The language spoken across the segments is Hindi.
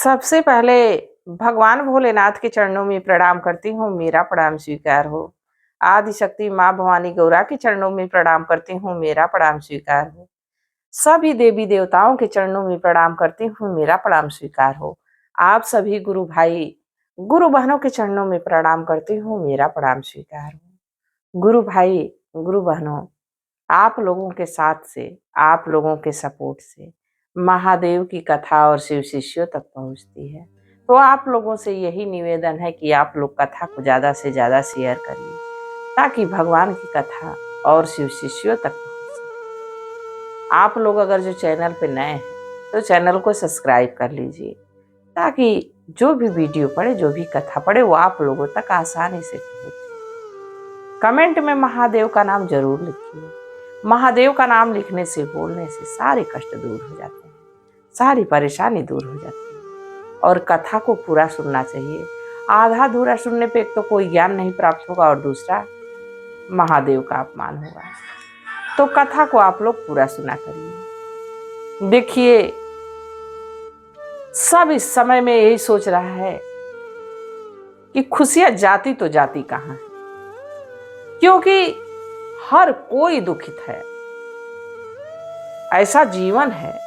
सबसे पहले भगवान भोलेनाथ के चरणों में प्रणाम करती हूँ, मेरा प्रणाम स्वीकार हो। आदि शक्ति माँ भवानी गौरा के चरणों में प्रणाम करती हूँ, मेरा प्रणाम स्वीकार हो। सभी देवी देवताओं के चरणों में प्रणाम करती हूँ, मेरा प्रणाम स्वीकार हो। आप सभी गुरु भाई गुरु बहनों के चरणों में प्रणाम करती हूँ, मेरा प्रणाम स्वीकार हो। गुरु भाई गुरु बहनों, आप लोगों के साथ से, आप लोगों के सपोर्ट से महादेव की कथा और शिव शिष्यों तक पहुंचती है। तो आप लोगों से यही निवेदन है कि आप लोग कथा को ज़्यादा से ज़्यादा शेयर करिए, ताकि भगवान की कथा और शिव शिष्यों तक पहुंच सके। आप लोग अगर जो चैनल पे नए हैं तो चैनल को सब्सक्राइब कर लीजिए, ताकि जो भी वीडियो पड़े, जो भी कथा पड़े, वो आप लोगों तक आसानी से पहुंचे। कमेंट में महादेव का नाम जरूर लिखिए। महादेव का नाम लिखने से, बोलने से सारे कष्ट दूर हो जाते हैं, सारी परेशानी दूर हो जाती है। और कथा को पूरा सुनना चाहिए। आधा अधूरा सुनने पे एक तो कोई ज्ञान नहीं प्राप्त होगा और दूसरा महादेव का अपमान होगा। तो कथा को आप लोग पूरा सुना करिए। देखिए, सब इस समय में यही सोच रहा है कि खुशियां जाती तो जाती कहाँ है, क्योंकि हर कोई दुखित है। ऐसा जीवन है,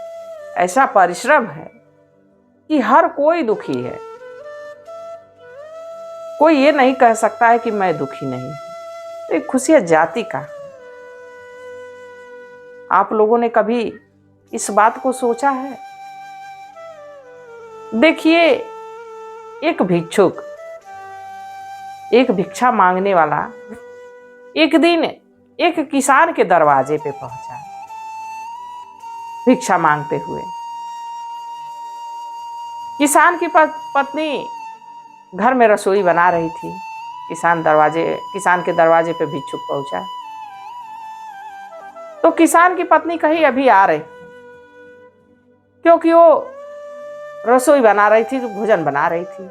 ऐसा परिश्रम है कि हर कोई दुखी है। कोई ये नहीं कह सकता है कि मैं दुखी नहीं हूं। तो ये खुशियां जाती कहाँ? आप लोगों ने कभी इस बात को सोचा है? देखिए, एक भिक्षुक, एक भिक्षा मांगने वाला एक दिन एक किसान के दरवाजे पे पहुंचा भिक्षा मांगते हुए। किसान की पत्नी घर में रसोई बना रही थी। किसान के दरवाजे पे भिक्षुक पहुंचा। तो किसान की पत्नी कही अभी आ रही, क्योंकि वो रसोई बना रही थी, भोजन बना रही थी।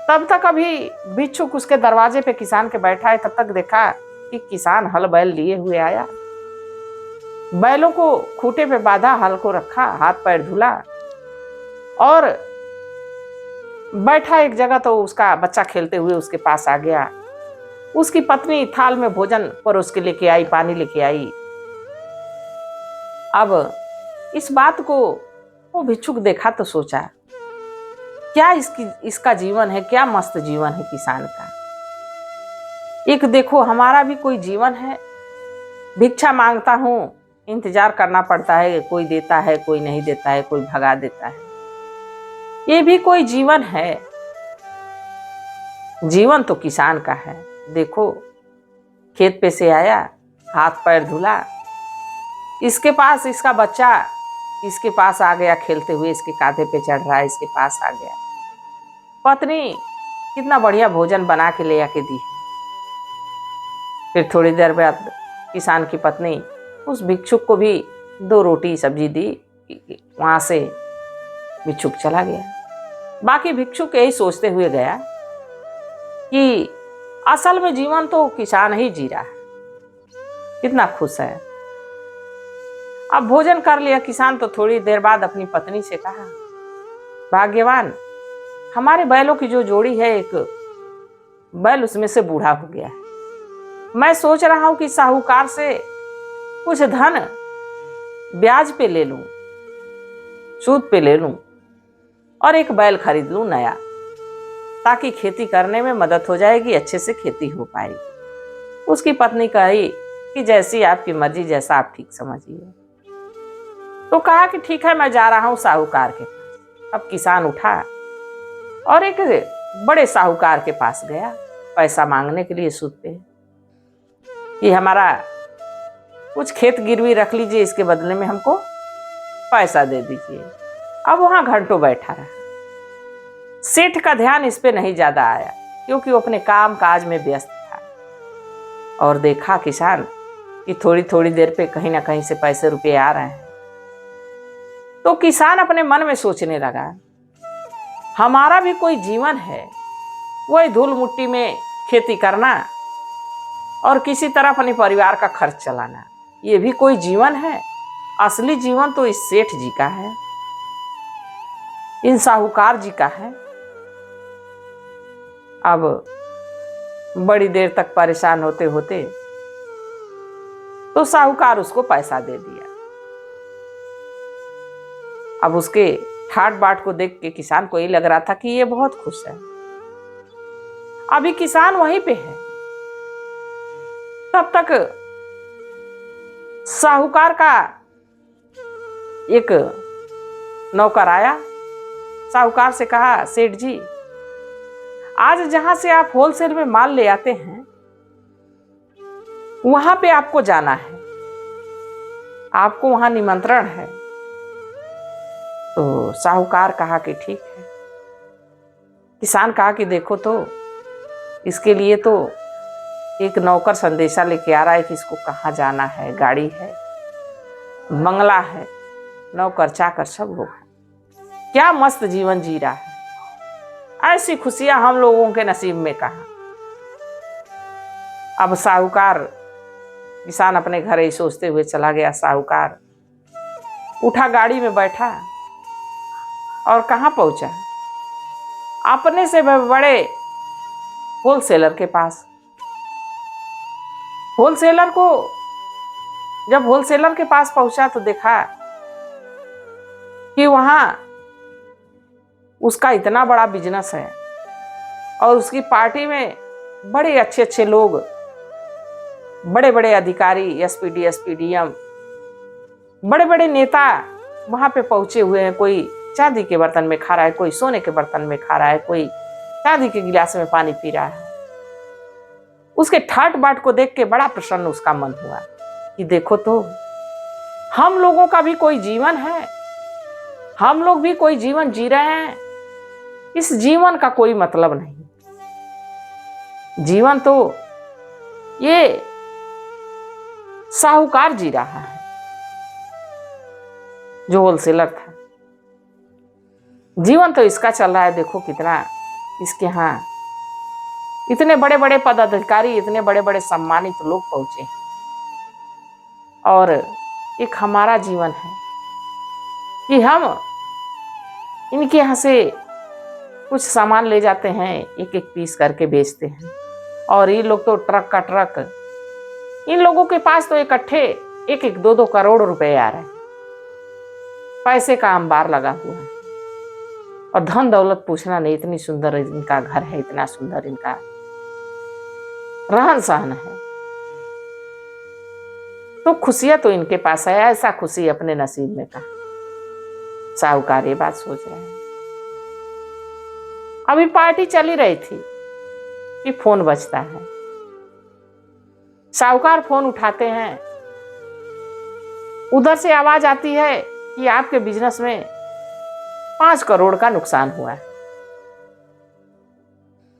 तब तक अभी भिक्षुक उसके दरवाजे पे किसान के बैठा है। तब तक देखा कि किसान हल बैल लिए हुए आया, बैलों को खूंटे पे बांधा, हल को रखा, हाथ पैर धुला और बैठा एक जगह। तो उसका बच्चा खेलते हुए उसके पास आ गया। उसकी पत्नी थाल में भोजन परोस के लेके आई, पानी लेके आई। अब इस बात को वो भिक्षुक देखा तो सोचा, क्या इसका जीवन है, क्या मस्त जीवन है किसान का। एक देखो, हमारा भी कोई जीवन है। भिक्षा मांगता हूं, इंतजार करना पड़ता है, कोई देता है, कोई नहीं देता है, कोई भगा देता है। ये भी कोई जीवन है। जीवन तो किसान का है। देखो, खेत पे से आया, हाथ पैर धुला, इसके पास इसका बच्चा इसके पास आ गया खेलते हुए, इसके कांधे पे चढ़ रहा है, इसके पास आ गया। पत्नी कितना बढ़िया भोजन बना के ले आके दी। फिर थोड़ी देर बाद किसान की पत्नी उस भिक्षुक को भी 2 रोटी सब्जी दी। वहां से भिक्षुक चला गया। बाकी भिक्षुक यही सोचते हुए गया कि असल में जीवन तो किसान ही जी रहा है, कितना खुश है। अब भोजन कर लिया किसान, तो थोड़ी देर बाद अपनी पत्नी से कहा, भाग्यवान, हमारे बैलों की जो जोड़ी है, एक बैल उसमें से बूढ़ा हो गया है। मैं सोच रहा हूं कि साहूकार से कुछ धन ब्याज पे ले लूं, सूद पे ले लूं और एक बैल खरीद लूं नया, ताकि खेती करने में मदद हो जाएगी, अच्छे से खेती हो पाएगी। उसकी पत्नी कही कि जैसी आपकी मर्जी, जैसा आप ठीक समझिए। तो कहा कि ठीक है, मैं जा रहा हूं साहूकार के पास। अब किसान उठा और एक बड़े साहूकार के पास गया पैसा मांगने के लिए सूद पे, कि हमारा कुछ खेत गिरवी रख लीजिए, इसके बदले में हमको पैसा दे दीजिए। अब वहां घंटों बैठा रहा। सेठ का ध्यान इस पे नहीं ज्यादा आया, क्योंकि वो अपने काम काज में व्यस्त था। और देखा किसान कि थोड़ी थोड़ी देर पे कहीं ना कहीं से पैसे रुपए आ रहे हैं। तो किसान अपने मन में सोचने लगा, हमारा भी कोई जीवन है, वही धूल मिट्टी में खेती करना और किसी तरह अपने परिवार का खर्च चलाना, ये भी कोई जीवन है। असली जीवन तो इस सेठ जी का है। इन साहूकार जी का है। अब बड़ी देर तक परेशान होते होते तो साहूकार उसको पैसा दे दिया। अब उसके ठाट बाट को देख के किसान को ये लग रहा था कि ये बहुत खुश है। अभी किसान वहीं पे है, तब तक साहूकार का एक नौकर आया। साहूकार से कहा, सेठ जी, आज जहां से आप होलसेल में माल ले आते हैं वहां पे आपको जाना है, आपको वहां निमंत्रण है। तो साहूकार कहा कि ठीक है। किसान कहा कि देखो तो इसके लिए तो एक नौकर संदेशा लेके आ रहा है कि इसको कहाँ जाना है, गाड़ी है, बंगला है, नौकर चाकर सब लोग हैं, क्या मस्त जीवन जी रहा है। ऐसी खुशियां हम लोगों के नसीब में कहाँ। अब साहूकार, किसान अपने घर ही सोचते हुए चला गया। साहूकार उठा, गाड़ी में बैठा और कहाँ पहुंचा, अपने से बड़े होलसेलर के पास। होलसेलर को जब होलसेलर के पास पहुंचा तो देखा कि वहां उसका इतना बड़ा बिजनेस है और उसकी पार्टी में बड़े अच्छे अच्छे लोग, बड़े बड़े अधिकारी, एसपीडी, एसपीडीएम, बड़े बड़े नेता वहां पे पहुंचे हुए हैं। कोई चांदी के बर्तन में खा रहा है, कोई सोने के बर्तन में खा रहा है, कोई चांदी के गिलास में पानी पी रहा है। उसके ठाट बाट को देख के बड़ा प्रसन्न उसका मन हुआ कि देखो तो हम लोगों का भी कोई जीवन है, हम लोग भी कोई जीवन जी रहे हैं। इस जीवन का कोई मतलब नहीं, जीवन तो ये साहूकार जी रहा है जो होलसेलर था। जीवन तो इसका चल रहा है। देखो कितना इसके यहाँ इतने बड़े बड़े पदाधिकारी, इतने बड़े बड़े सम्मानित लोग पहुंचे, और एक हमारा जीवन है कि हम इनके यहाँ से कुछ सामान ले जाते हैं, एक एक पीस करके बेचते हैं, और ये लोग तो ट्रक का ट्रक, इन लोगों के पास तो इकट्ठे एक एक 2-2 करोड़ रुपए आ रहे हैं। पैसे का अंबार लगा हुआ है और धन दौलत पूछना नहीं। इतनी सुंदर इनका घर है, इतना सुंदर इनका रहन सहन है, तो खुशियां तो इनके पास है। ऐसा खुशी अपने नसीब में कहा। साहूकार ये बात सोच रहे हैं। अभी पार्टी चली रही थी कि फोन बजता है। साहूकार फोन उठाते हैं, उधर से आवाज आती है कि आपके बिजनेस में 5 करोड़ का नुकसान हुआ है।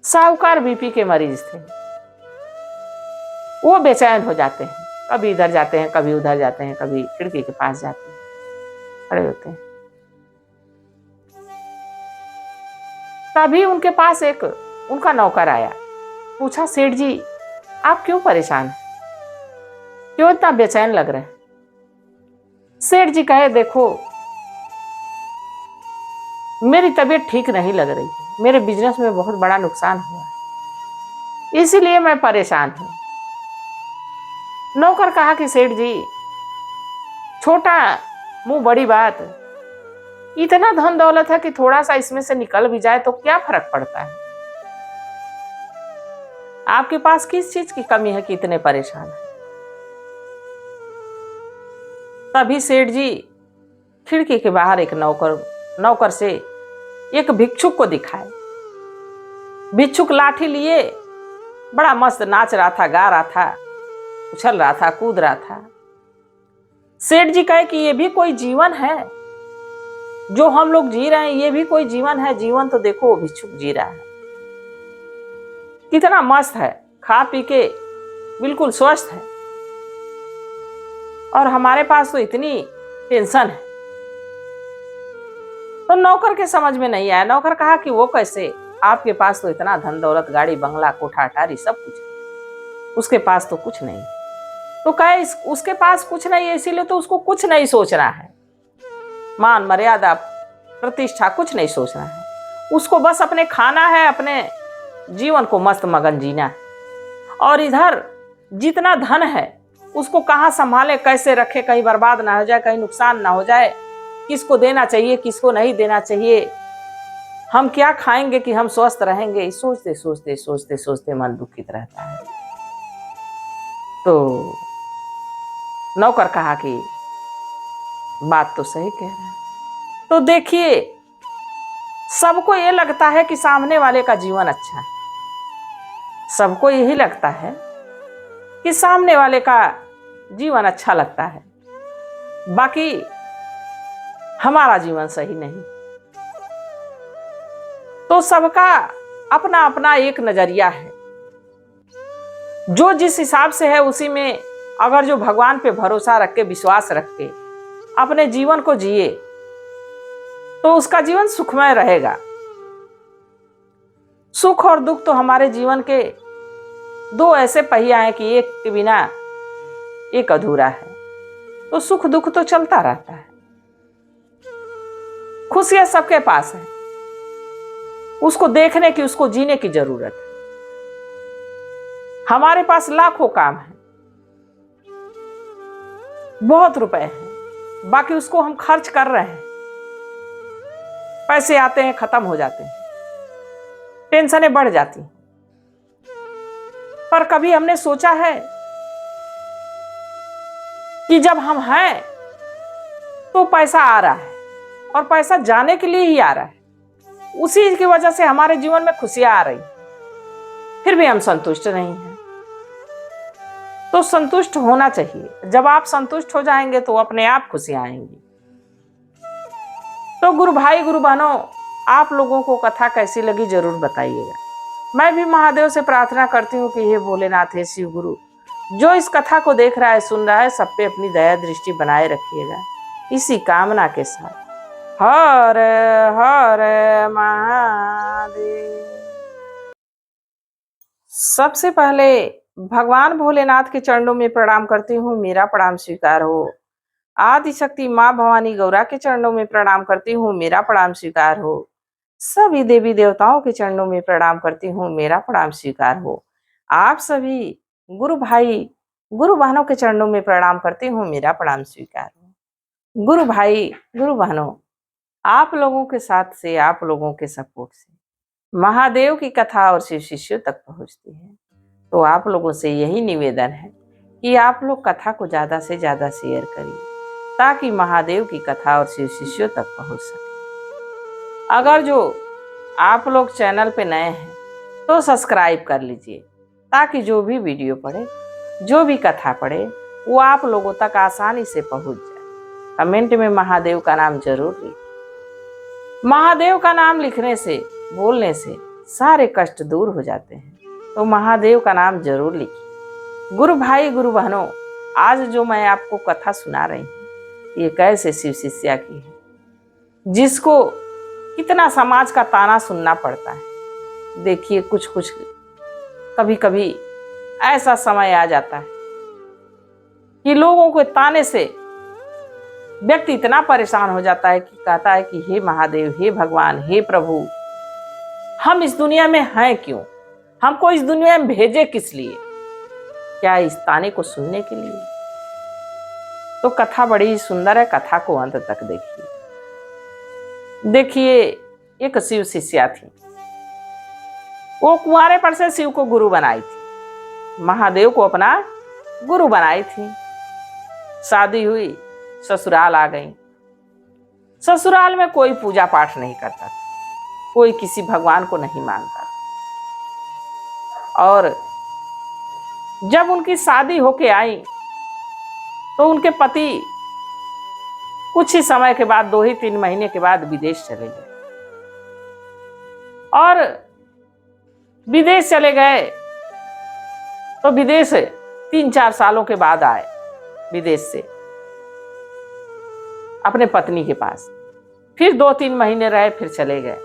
साहूकार बीपी के मरीज थे, वो बेचैन हो जाते हैं, कभी इधर जाते हैं, कभी उधर जाते हैं, कभी खिड़की के पास जाते हैं, खड़े होते हैं। तभी उनके पास एक उनका नौकर आया, पूछा, सेठ जी आप क्यों परेशान हैं, क्यों इतना बेचैन लग रहे हैं? सेठ जी कहे, देखो मेरी तबीयत ठीक नहीं लग रही है, मेरे बिजनेस में बहुत बड़ा नुकसान हुआ है, इसीलिए मैं परेशान हूं। नौकर कहा कि सेठ जी छोटा मुंह बड़ी बात, इतना धन दौलत है कि थोड़ा सा इसमें से निकल भी जाए तो क्या फर्क पड़ता है। आपके पास किस चीज की कमी है कि इतने परेशान है? तभी सेठ जी खिड़की के बाहर एक नौकर से एक भिक्षुक को दिखाए। भिक्षुक लाठी लिए बड़ा मस्त नाच रहा था, गा रहा था, उछल रहा था, कूद रहा था। सेठ जी कहे कि ये भी कोई जीवन है, जो हम लोग जी रहे हैं ये भी कोई जीवन है। जीवन तो देखो भिक्षुक जी रहा है, कितना मस्त है, खा पी के बिल्कुल स्वस्थ है, और हमारे पास तो इतनी टेंशन है। तो नौकर के समझ में नहीं आया। नौकर कहा कि वो कैसे, आपके पास तो इतना धन दौलत, गाड़ी बंगला, कोठा अटारी सब कुछ है, उसके पास तो कुछ नहीं। तो कहे उसके पास कुछ नहीं है, इसीलिए तो उसको कुछ नहीं सोचना है। मान मर्यादा प्रतिष्ठा कुछ नहीं सोचना है। उसको बस अपने खाना है, अपने जीवन को मस्त मगन जीना है। और इधर जितना धन है उसको कहाँ संभाले, कैसे रखे, कहीं बर्बाद ना हो जाए, कहीं नुकसान ना हो जाए, किसको देना चाहिए, किसको नहीं देना चाहिए, हम क्या खाएंगे कि हम स्वस्थ रहेंगे, सोचते सोचते सोचते सोचते मन दुखित रहता है। तो नौकर कहा कि बात तो सही कह रहा है। तो देखिए, सबको ये लगता है कि सामने वाले का जीवन अच्छा है, सबको यही लगता है कि सामने वाले का जीवन अच्छा लगता है, बाकी हमारा जीवन सही नहीं। तो सबका अपना अपना एक नजरिया है, जो जिस हिसाब से है उसी में अगर जो भगवान पे भरोसा रख के, विश्वास रख के अपने जीवन को जिए तो उसका जीवन सुखमय रहेगा। सुख और दुख तो हमारे जीवन के दो ऐसे पहिया हैं कि एक के बिना एक अधूरा है। तो सुख दुख तो चलता रहता है। खुशियां सबके पास है, उसको देखने की, उसको जीने की जरूरत है। हमारे पास लाखों काम है, बहुत रुपए हैं, बाकी उसको हम खर्च कर रहे हैं, पैसे आते हैं खत्म हो जाते हैं, टेंशनें बढ़ जाती हैं। पर कभी हमने सोचा है कि जब हम हैं तो पैसा आ रहा है और पैसा जाने के लिए ही आ रहा है, उसी की वजह से हमारे जीवन में खुशियां आ रही, फिर भी हम संतुष्ट नहीं हैं। तो संतुष्ट होना चाहिए। जब आप संतुष्ट हो जाएंगे तो अपने आप खुशियां आएंगी। तो गुरु भाई गुरु बहनों, आप लोगों को कथा कैसी लगी जरूर बताइएगा। मैं भी महादेव से प्रार्थना करती हूँ कि हे भोलेनाथ, हे शिव गुरु, जो इस कथा को देख रहा है, सुन रहा है, सब पे अपनी दया दृष्टि बनाए रखिएगा, इसी कामना के साथ। हर हर महादेव। सबसे पहले भगवान भोलेनाथ के चरणों में प्रणाम करती हूँ, मेरा प्रणाम स्वीकार हो। आदिशक्ति माँ भवानी गौरा के चरणों में प्रणाम करती हूँ, मेरा प्रणाम स्वीकार हो। सभी देवी देवताओं के चरणों में प्रणाम करती हूँ, मेरा प्रणाम स्वीकार हो। आप सभी गुरु भाई गुरु बहनों के चरणों में प्रणाम करती हूँ, मेरा प्रणाम स्वीकार हो। गुरु भाई गुरु बहनों, आप लोगों के साथ से, आप लोगों के सपोर्ट से महादेव की कथा और शिव शिष्यों तक पहुंचती है। तो आप लोगों से यही निवेदन है कि आप लोग कथा को ज्यादा से ज्यादा शेयर करिए, ताकि महादेव की कथा और शिव शिष्यों तक पहुंच सके। अगर जो आप लोग चैनल पे नए हैं तो सब्सक्राइब कर लीजिए, ताकि जो भी वीडियो पड़े, जो भी कथा पड़े, वो आप लोगों तक आसानी से पहुंच जाए। कमेंट में महादेव का नाम जरूर लिखिए। महादेव का नाम लिखने से, बोलने से सारे कष्ट दूर हो जाते हैं। तो महादेव का नाम जरूर लिखिए। गुरु भाई गुरु बहनों, आज जो मैं आपको कथा सुना रही हूँ, ये कैसे शिव शिष्या की है, जिसको कितना समाज का ताना सुनना पड़ता है। देखिए, कुछ कुछ कभी कभी ऐसा समय आ जाता है कि लोगों के ताने से व्यक्ति इतना परेशान हो जाता है कि कहता है कि हे महादेव, हे भगवान, हे प्रभु, हम इस दुनिया में हैं क्यों? हमको इस दुनिया में भेजे किस लिए? क्या इस ताने को सुनने के लिए? तो कथा बड़ी ही सुंदर है, कथा को अंत तक देखिए। देखिए, एक शिव शिष्या थी, वो कुंवारे पर से शिव को गुरु बनाई थी, महादेव को अपना गुरु बनाई थी। शादी हुई, ससुराल आ गई। ससुराल में कोई पूजा पाठ नहीं करता था, कोई किसी भगवान को नहीं मानता था। और जब उनकी शादी होके आई तो उनके पति कुछ ही समय के बाद, 2 ही 3 महीने के बाद विदेश चले गए। और विदेश चले गए तो विदेश 3-4 सालों के बाद आए, विदेश से अपने पत्नी के पास। फिर 2-3 महीने रहे, फिर चले गए।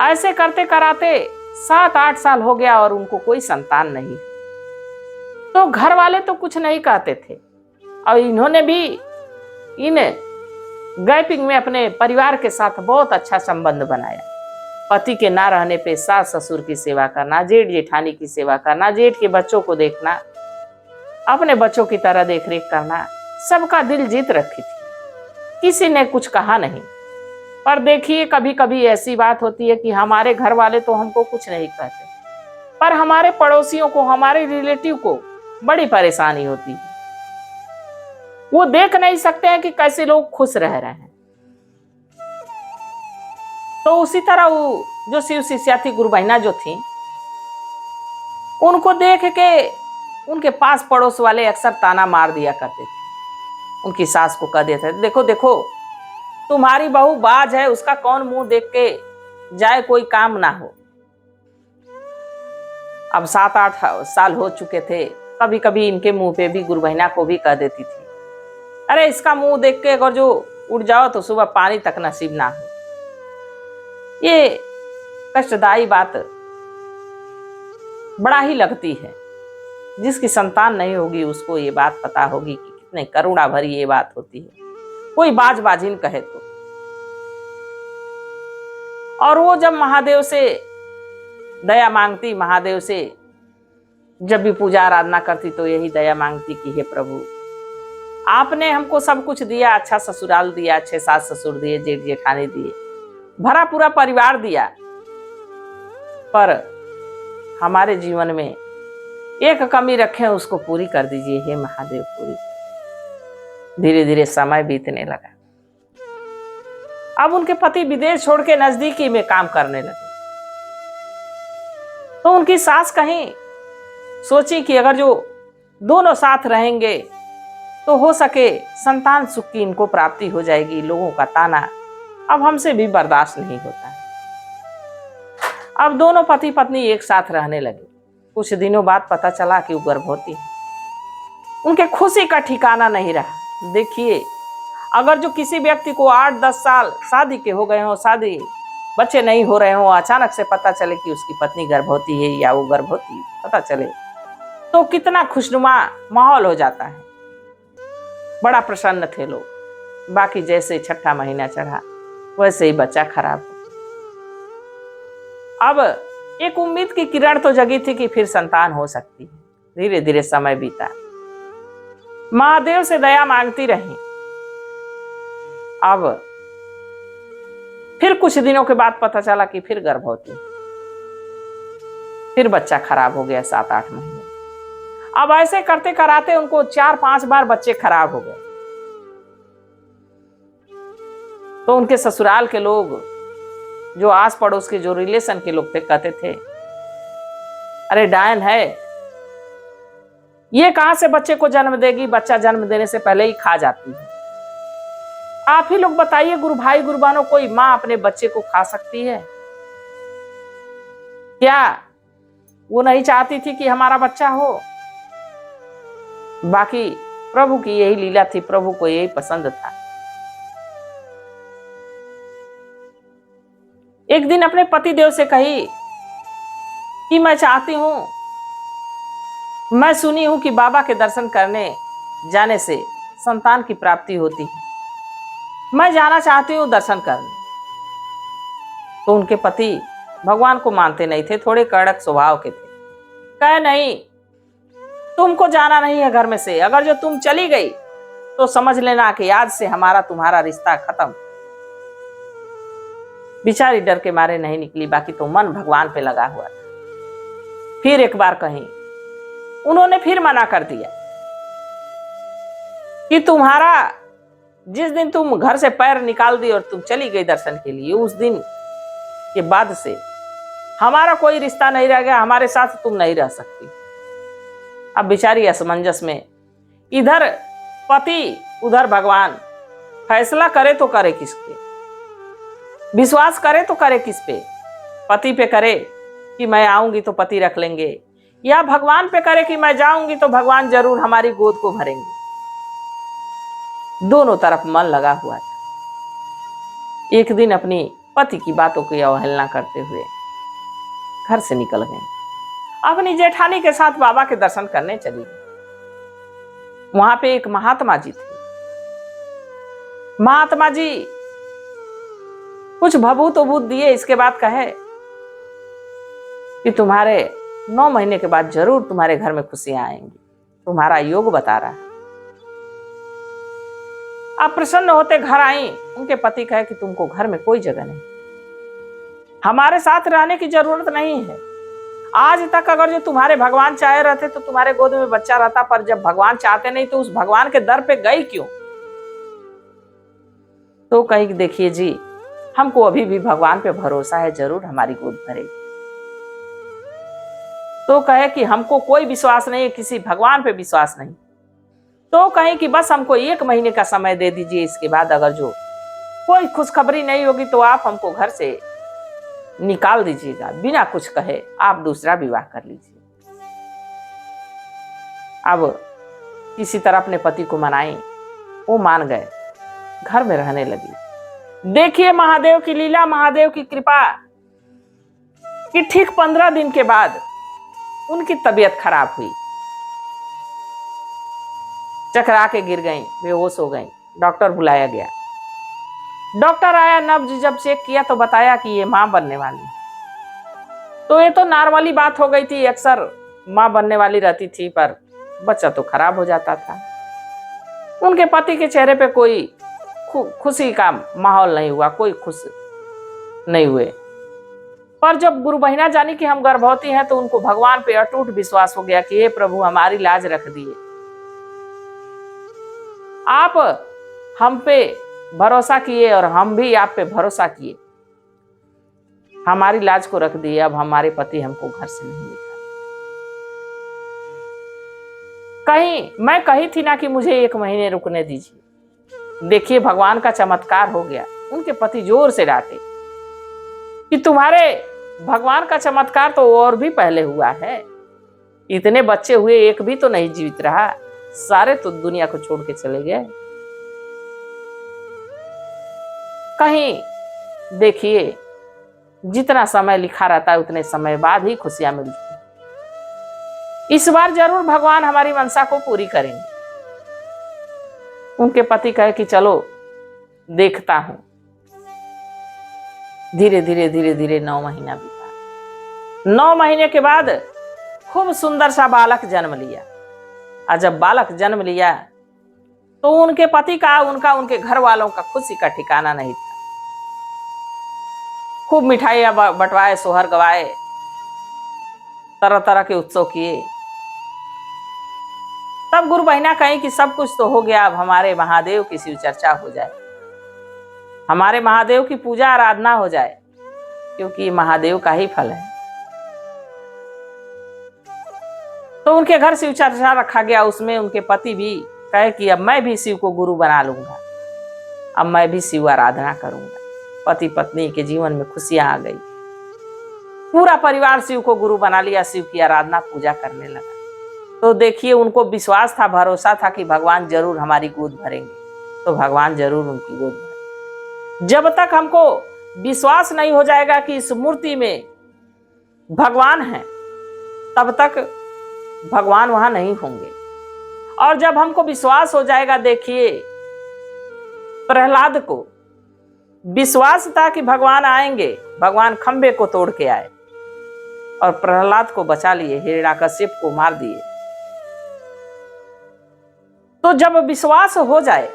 ऐसे करते कराते 7-8 साल हो गया और उनको कोई संतान नहीं। तो घर वाले तो कुछ नहीं कहते थे, और इन्होंने भी इन गैपिंग में अपने परिवार के साथ बहुत अच्छा संबंध बनाया। पति के ना रहने पे सास ससुर की सेवा करना, जेठ जेठानी की सेवा करना, जेठ के बच्चों को देखना, अपने बच्चों की तरह देखरेख करना, सबका दिल जीत रखी थी। किसी ने कुछ कहा नहीं। पर देखिए, कभी कभी ऐसी बात होती है कि हमारे घर वाले तो हमको कुछ नहीं कहते, पर हमारे पड़ोसियों को, हमारे रिलेटिव को बड़ी परेशानी होती है। वो देख नहीं सकते हैं कि कैसे लोग खुश रह रहे हैं। तो उसी तरह वो जो शिव शिष्या थी, गुरु बहिना जो थी, उनको देख के उनके पास पड़ोस वाले अक्सर ताना मार दिया करते थे। उनकी सास को कह देते थे, देखो देखो तुम्हारी बहू बाज है, उसका कौन मुंह देख के जाए, कोई काम ना हो। अब 7-8 साल हो चुके थे। कभी कभी इनके मुंह पे भी गुरु बहिना को भी कह देती थी, अरे इसका मुंह देख के अगर जो उठ जाओ तो सुबह पानी तक नसीब ना हो। ये कष्टदायी बात बड़ा ही लगती है। जिसकी संतान नहीं होगी उसको ये बात पता होगी कि कितने करुणा भरी ये बात होती है, कोई बाज बाजिन कहे तो। और वो जब महादेव से दया मांगती, महादेव से जब भी पूजा आराधना करती तो यही दया मांगती कि हे प्रभु, आपने हमको सब कुछ दिया, अच्छा ससुराल दिया, अच्छे सास ससुर दिए, जेठ जेठानी दिए, भरा पूरा परिवार दिया, पर हमारे जीवन में एक कमी रखे, उसको पूरी कर दीजिए हे महादेव, पूरी। धीरे धीरे समय बीतने लगा। अब उनके पति विदेश छोड़ के नजदीकी में काम करने लगे। तो उनकी सास कहीं सोची कि अगर जो दोनों साथ रहेंगे तो हो सके संतान सुख की इनको प्राप्ति हो जाएगी। लोगों का ताना अब हमसे भी बर्दाश्त नहीं होता है। अब दोनों पति पत्नी एक साथ रहने लगे। कुछ दिनों बाद पता चला कि वो गर्भवती है। उनके खुशी का ठिकाना नहीं रहा। देखिए, अगर जो किसी व्यक्ति को 8-10 साल शादी के हो गए हो, शादी बच्चे नहीं हो रहे हो, अचानक से पता चले कि उसकी पत्नी गर्भवती है या वो गर्भवती पता चले, तो कितना खुशनुमा माहौल हो जाता है। बड़ा प्रसन्न थे लोग। बाकी जैसे 6ठा महीना चढ़ा वैसे ही बच्चा खराब हो। अब एक उम्मीद की किरण तो जगी थी कि फिर संतान हो सकती है। धीरे धीरे समय बीता। महादेव से दया मांगती रही। अब फिर कुछ दिनों के बाद पता चला कि फिर गर्भवती, फिर बच्चा खराब हो गया 7-8 महीने। अब ऐसे करते कराते उनको 4-5 बार बच्चे खराब हो गए। तो उनके ससुराल के लोग, जो आस पड़ोस के जो रिलेशन के लोग थे, कहते थे, अरे डायन है, ये कहां से बच्चे को जन्म देगी, बच्चा जन्म देने से पहले ही खा जाती है। आप ही लोग बताइए गुरु भाई गुरु बहनों, कोई मां अपने बच्चे को खा सकती है क्या? वो नहीं चाहती थी कि हमारा बच्चा हो। बाकी प्रभु की यही लीला थी, प्रभु को यही पसंद था। एक दिन अपने पति देव से कही कि मैं चाहती हूं, मैं सुनी हूं कि बाबा के दर्शन करने जाने से संतान की प्राप्ति होती है, मैं जाना चाहती हूं दर्शन करने। तो उनके पति भगवान को मानते नहीं थे, थोड़े कड़क स्वभाव के थे। कहे, नहीं, तुमको जाना नहीं है घर में से। अगर जो तुम चली गई तो समझ लेना कि आज से हमारा तुम्हारा रिश्ता खत्म। बेचारी डर के मारे नहीं निकली, बाकी तो मन भगवान पे लगा हुआ था। फिर एक बार कहीं उन्होंने फिर मना कर दिया कि तुम्हारा जिस दिन तुम घर से पैर निकाल दी और तुम चली गई दर्शन के लिए, उस दिन के बाद से हमारा कोई रिश्ता नहीं रह गया, हमारे साथ तुम नहीं रह सकती। अब बेचारी असमंजस में, इधर पति उधर भगवान, फैसला करे तो करे किस पे, विश्वास करे तो करे किस पे? पति पे करे कि मैं आऊंगी तो पति रख लेंगे, या भगवान पे करे कि मैं जाऊंगी तो भगवान जरूर हमारी गोद को भरेंगे। दोनों तरफ मन लगा हुआ था। एक दिन अपनी पति की बातों की अवहेलना करते हुए घर से निकल गए। अपनी जेठानी के साथ बाबा के दर्शन करने चली गई। वहां पे एक महात्मा जी थे। महात्मा जी कुछ भभूत उभूत दिए, इसके बाद कहे कि तुम्हारे 9 महीने के बाद जरूर तुम्हारे घर में खुशियां आएंगी, तुम्हारा योग बता रहा है। आप प्रसन्न होते घर आई, उनके पति कहे कि तुमको घर में कोई जगह नहीं, हमारे साथ रहने की जरूरत नहीं है। आज तक अगर जो तुम्हारे भगवान चाहे रहते तो तुम्हारे गोद में बच्चा रहता, पर जब भगवान चाहते नहीं तो उस भगवान के दर पे गई क्यों? तो कहीं देखिए जी, हमको अभी भी भगवान पे भरोसा है, जरूर हमारी गोद भरेगी। तो कहे कि हमको कोई विश्वास नहीं है, किसी भगवान पे विश्वास नहीं। तो कहे कि बस हमको 1 महीने का समय दे दीजिए, इसके बाद अगर जो कोई खुशखबरी नहीं होगी तो आप हमको घर से निकाल दीजिएगा, बिना कुछ कहे आप दूसरा विवाह कर लीजिए। अब किसी तरह अपने पति को मनाई, वो मान गए, घर में रहने लगी। देखिए महादेव की लीला, महादेव की कृपा कि ठीक 15 दिन के बाद उनकी तबीयत खराब हुई, चकरा के गिर गई, बेहोश हो गई। डॉक्टर बुलाया गया, डॉक्टर आया, नब्ज जब चेक किया तो बताया कि ये मां बनने वाली। तो ये तो नॉर्मली बात हो गई थी, अक्सर मां बनने वाली रहती थी, पर बच्चा तो खराब हो जाता था। उनके पति के चेहरे पे कोई खुशी का माहौल नहीं हुआ, कोई खुश नहीं हुए। पर जब गुरु बहिना जानी कि हम गर्भवती हैं तो उनको भगवान पे अटूट विश्वास हो गया कि हे प्रभु हमारी लाज रख दिए, आप हम पे भरोसा किए और हम भी आप पे भरोसा किए, हमारी लाज को रख दिए। अब हमारे पति हमको घर से नहीं निकाले। कहीं मैं कही थी ना कि मुझे 1 महीने रुकने दीजिए। देखिए भगवान का चमत्कार हो गया। उनके पति जोर से डांटे कि तुम्हारे भगवान का चमत्कार तो और भी पहले हुआ है, इतने बच्चे हुए, एक भी तो नहीं जीवित रहा, सारे तो दुनिया को छोड़ के चले गए। कहीं देखिए जितना समय लिखा रहता है उतने समय बाद ही खुशियां मिलती हैं। इस बार जरूर भगवान हमारी मनसा को पूरी करेंगे। उनके पति कहे कि चलो देखता हूं। धीरे धीरे धीरे धीरे 9 महीना बीता। 9 महीने के बाद खूब सुंदर सा बालक जन्म लिया। और जब बालक जन्म लिया तो उनके पति का, उनके घर वालों का खुशी का ठिकाना नहीं था। खूब मिठाइयां बंटवाए, सोहर गवाए, तरह तरह के उत्सव किए। तब गुरु बहिना कहीं कि सब कुछ तो हो गया, अब हमारे महादेव की शिव चर्चा हो जाए, हमारे महादेव की पूजा आराधना हो जाए, क्योंकि महादेव का ही फल है। तो उनके घर शिव चर्चा रखा गया। उसमें उनके पति भी कहे कि अब मैं भी शिव को गुरु बना लूंगा, अब मैं भी शिव आराधना करूंगा। पति पत्नी के जीवन में खुशियां आ गई। पूरा परिवार शिव को गुरु बना लिया, शिव की आराधना पूजा करने लगा। तो देखिए उनको विश्वास था, भरोसा था कि भगवान जरूर हमारी गोद भरेंगे, तो भगवान जरूर उनकी गोद भरेंगे। जब तक हमको विश्वास नहीं हो जाएगा कि इस मूर्ति में भगवान है, तब तक भगवान वहां नहीं होंगे। और जब हमको विश्वास हो जाएगा, देखिए प्रहलाद को विश्वास था कि भगवान आएंगे, भगवान खंबे को तोड़ के आए और प्रहलाद को बचा लिए, हिरण्याकश्यप को मार दिए। तो जब विश्वास हो जाए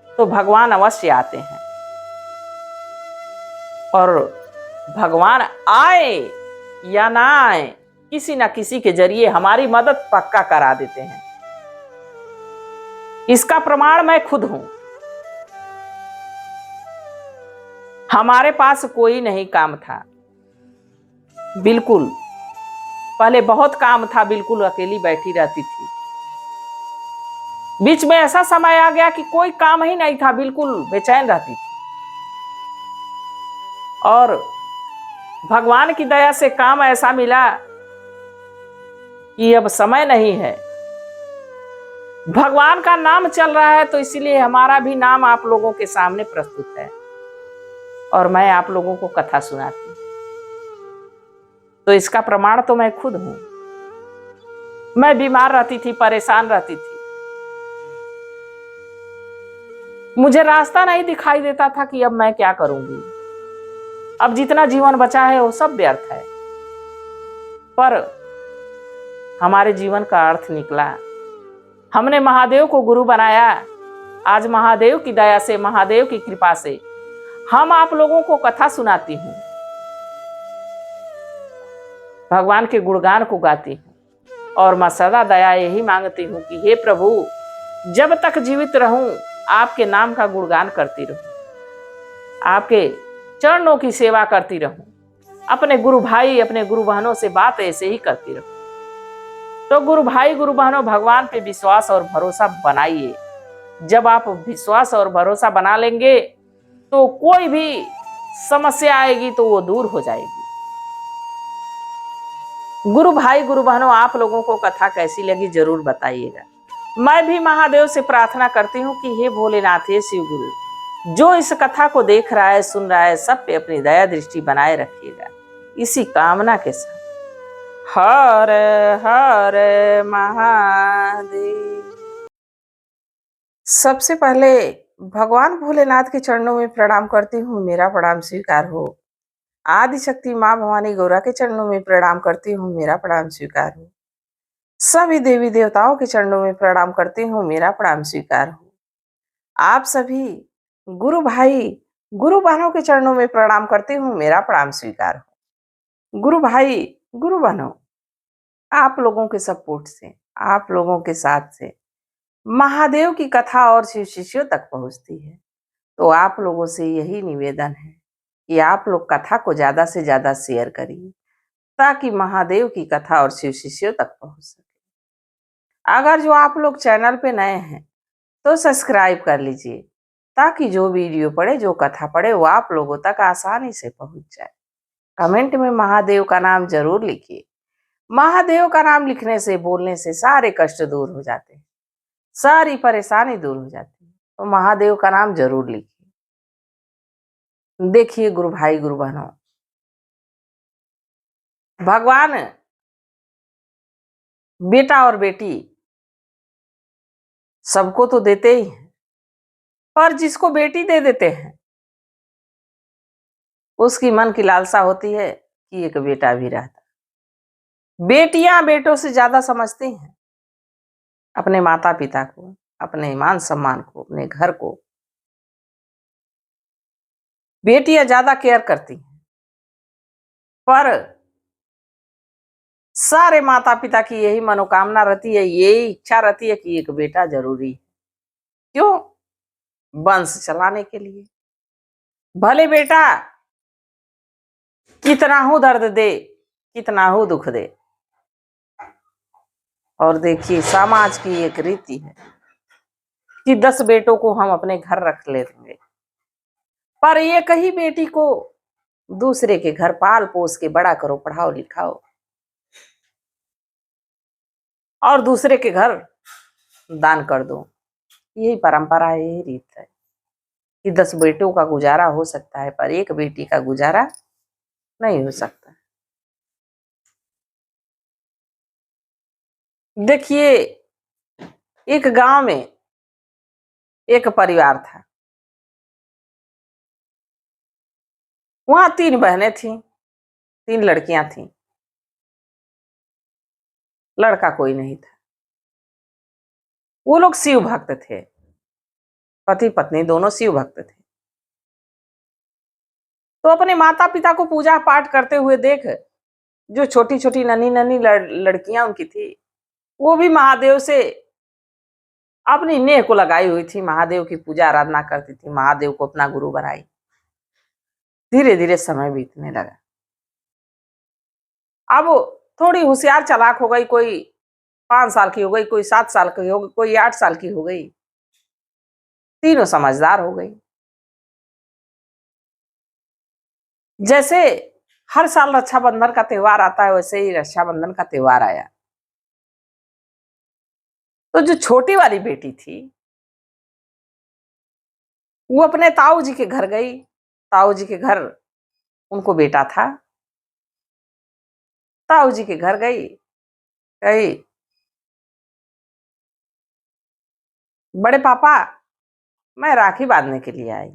तो भगवान अवश्य आते हैं, और भगवान आए या ना आए, किसी ना किसी के जरिए हमारी मदद पक्का करा देते हैं। इसका प्रमाण मैं खुद हूं। हमारे पास कोई नहीं काम था, बिल्कुल पहले बहुत काम था, बिल्कुल अकेली बैठी रहती थी। बीच में ऐसा समय आ गया कि कोई काम ही नहीं था, बिल्कुल बेचैन रहती थी। और भगवान की दया से काम ऐसा मिला कि अब समय नहीं है, भगवान का नाम चल रहा है, तो इसलिए हमारा भी नाम आप लोगों के सामने प्रस्तुत है और मैं आप लोगों को कथा सुनाती हूं। तो इसका प्रमाण तो मैं खुद हूं। मैं बीमार रहती थी, परेशान रहती थी, मुझे रास्ता नहीं दिखाई देता था कि अब मैं क्या करूंगी। अब जितना जीवन बचा है वो सब व्यर्थ है। पर हमारे जीवन का अर्थ निकला। हमने महादेव को गुरु बनाया। आज महादेव की दया से, महादेव की कृपा से हम आप लोगों को कथा सुनाती हूँ, भगवान के गुणगान को गाती हूँ। और मैं सदा दया यही मांगती हूँ कि हे प्रभु, जब तक जीवित रहूं आपके नाम का गुणगान करती रहूं, आपके चरणों की सेवा करती रहूं, अपने गुरु भाई अपने गुरु बहनों से बात ऐसे ही करती रहूं। तो गुरु भाई गुरु बहनों, भगवान पे विश्वास और भरोसा बनाइए। जब आप विश्वास और भरोसा बना लेंगे तो कोई भी समस्या आएगी तो वो दूर हो जाएगी। गुरु भाई गुरु बहनों, आप लोगों को कथा कैसी लगी जरूर बताइएगा। मैं भी महादेव से प्रार्थना करती हूँ कि हे भोलेनाथ, हे शिव गुरु, जो इस कथा को देख रहा है, सुन रहा है, सब पे अपनी दया दृष्टि बनाए रखिएगा, इसी कामना के साथ। हर हर महादेव। सबसे पहले भगवान भोलेनाथ के चरणों में प्रणाम करती हूँ, मेरा प्रणाम स्वीकार हो। आदि शक्ति माँ भवानी गौरा के चरणों में प्रणाम करती हूँ, मेरा प्रणाम स्वीकार हो। सभी देवी देवताओं के चरणों में प्रणाम करती हूँ, मेरा प्रणाम स्वीकार हो। आप सभी गुरु भाई गुरु बहनों के चरणों में प्रणाम करती हूँ, मेरा प्रणाम स्वीकार हो। गुरु भाई गुरु बहनों, आप लोगों के सपोर्ट से, आप लोगों के साथ से महादेव की कथा और शिव शिष्यों तक पहुंचती है। तो आप लोगों से यही निवेदन है कि आप लोग कथा को ज्यादा से ज्यादा शेयर करिए, ताकि महादेव की कथा और शिव शिष्यों तक पहुंच सके। अगर जो आप लोग चैनल पे नए हैं तो सब्सक्राइब कर लीजिए, ताकि जो वीडियो पड़े, जो कथा पड़े, वो आप लोगों तक आसानी से पहुंच जाए। कमेंट में महादेव का नाम जरूर लिखिए। महादेव का नाम लिखने से, बोलने से सारे कष्ट दूर हो जाते हैं, सारी परेशानी दूर हो जाती है। तो महादेव का नाम जरूर लिखिए। देखिए गुरु भाई गुरु बहनों, भगवान बेटा और बेटी सबको तो देते ही हैं, पर जिसको बेटी दे देते हैं उसकी मन की लालसा होती है कि एक बेटा भी रहता। बेटियां बेटों से ज्यादा समझती हैं अपने माता पिता को, अपने मान सम्मान को, अपने घर को। बेटियां ज्यादा केयर करती हैं, पर सारे माता पिता की यही मनोकामना रहती है, यही इच्छा रहती है कि एक बेटा जरूरी है। क्यों? वंश चलाने के लिए। भले बेटा कितना हो दर्द दे, कितना हो दुख दे। और देखिए, समाज की एक रीति है कि 10 बेटों को हम अपने घर रख लेंगे, पर एक ही बेटी को दूसरे के घर पाल पोस के बड़ा करो, पढ़ाओ लिखाओ, और दूसरे के घर दान कर दो। यही परंपरा है, यही रीत है कि 10 बेटों का गुजारा हो सकता है, पर एक बेटी का गुजारा नहीं हो सकता। देखिए, एक गांव में एक परिवार था। वहां 3 बहनें थीं, 3 लड़कियां थीं, लड़का कोई नहीं था। वो लोग शिव भक्त थे, पति पत्नी दोनों शिव भक्त थे। तो अपने माता पिता को पूजा पाठ करते हुए देख, जो छोटी छोटी नन्ही नन्ही लड़कियां उनकी थी, वो भी महादेव से अपनी नेह को लगाई हुई थी, महादेव की पूजा आराधना करती थी, महादेव को अपना गुरु बनाई। धीरे धीरे समय बीतने लगा। अब थोड़ी होशियार चालाक हो गई, कोई 5 साल की हो गई, कोई 7 साल की हो गई, कोई 8 साल की हो गई। तीनों समझदार हो गई। जैसे हर साल रक्षाबंधन का त्योहार आता है, वैसे ही रक्षाबंधन का त्योहार आया। तो जो छोटी वाली बेटी थी, वो अपने ताऊ जी के घर गई। ताऊ जी के घर उनको बेटा था। ताऊ जी के घर गई, कही, बड़े पापा, मैं राखी बांधने के लिए आई।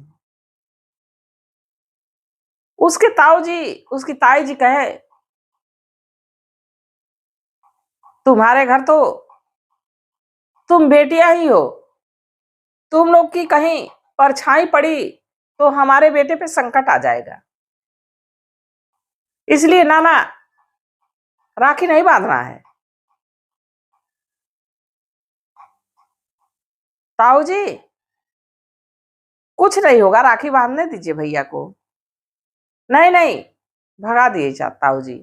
उसके ताऊ जी, उसकी ताई जी कहे, तुम्हारे घर तो तुम बेटियां ही हो, तुम लोग की कहीं परछाई पड़ी तो हमारे बेटे पे संकट आ जाएगा, इसलिए नाना राखी नहीं बांधना है। ताऊ जी कुछ नहीं होगा, राखी बांधने दीजिए भैया को। नहीं नहीं, भगा दिए ताऊ जी।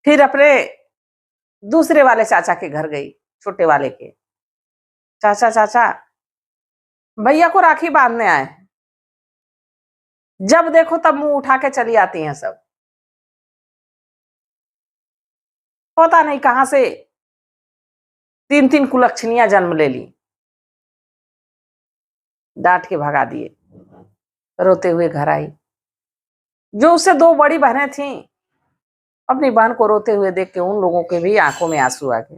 फिर अपने दूसरे वाले चाचा के घर गई, छोटे वाले के। चाचा चाचा भैया को राखी बांधने आए हैं। जब देखो तब मुंह उठा के चली आती हैं सब, पता नहीं कहां से 3-3 कुलक्षणियां जन्म ले ली। डांट के भगा दिए। रोते हुए घर आई। जो उससे 2 बड़ी बहनें थीं, अपनी बहन को रोते हुए देख के उन लोगों के भी आंखों में आंसू आ गए।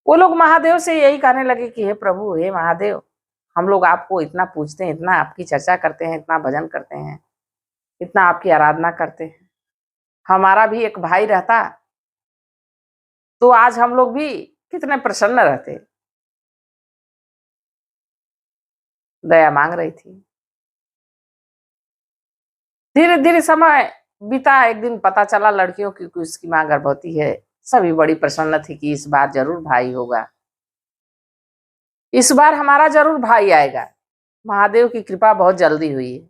वो लोग महादेव से यही कहने लगे कि हे प्रभु, हे महादेव, हम लोग आपको इतना पूजते हैं, इतना आपकी चर्चा करते हैं, इतना भजन करते हैं, इतना आपकी आराधना करते हैं, हमारा भी एक भाई रहता तो आज हम लोग भी कितने प्रसन्न रहते। दया मांग रही थी। धीरे धीरे समय बीता। एक दिन पता चला लड़कियों की उसकी मां गर्भवती है। सभी बड़ी प्रसन्न थी कि इस बार जरूर भाई होगा, इस बार हमारा जरूर भाई आएगा। महादेव की कृपा बहुत जल्दी हुई है,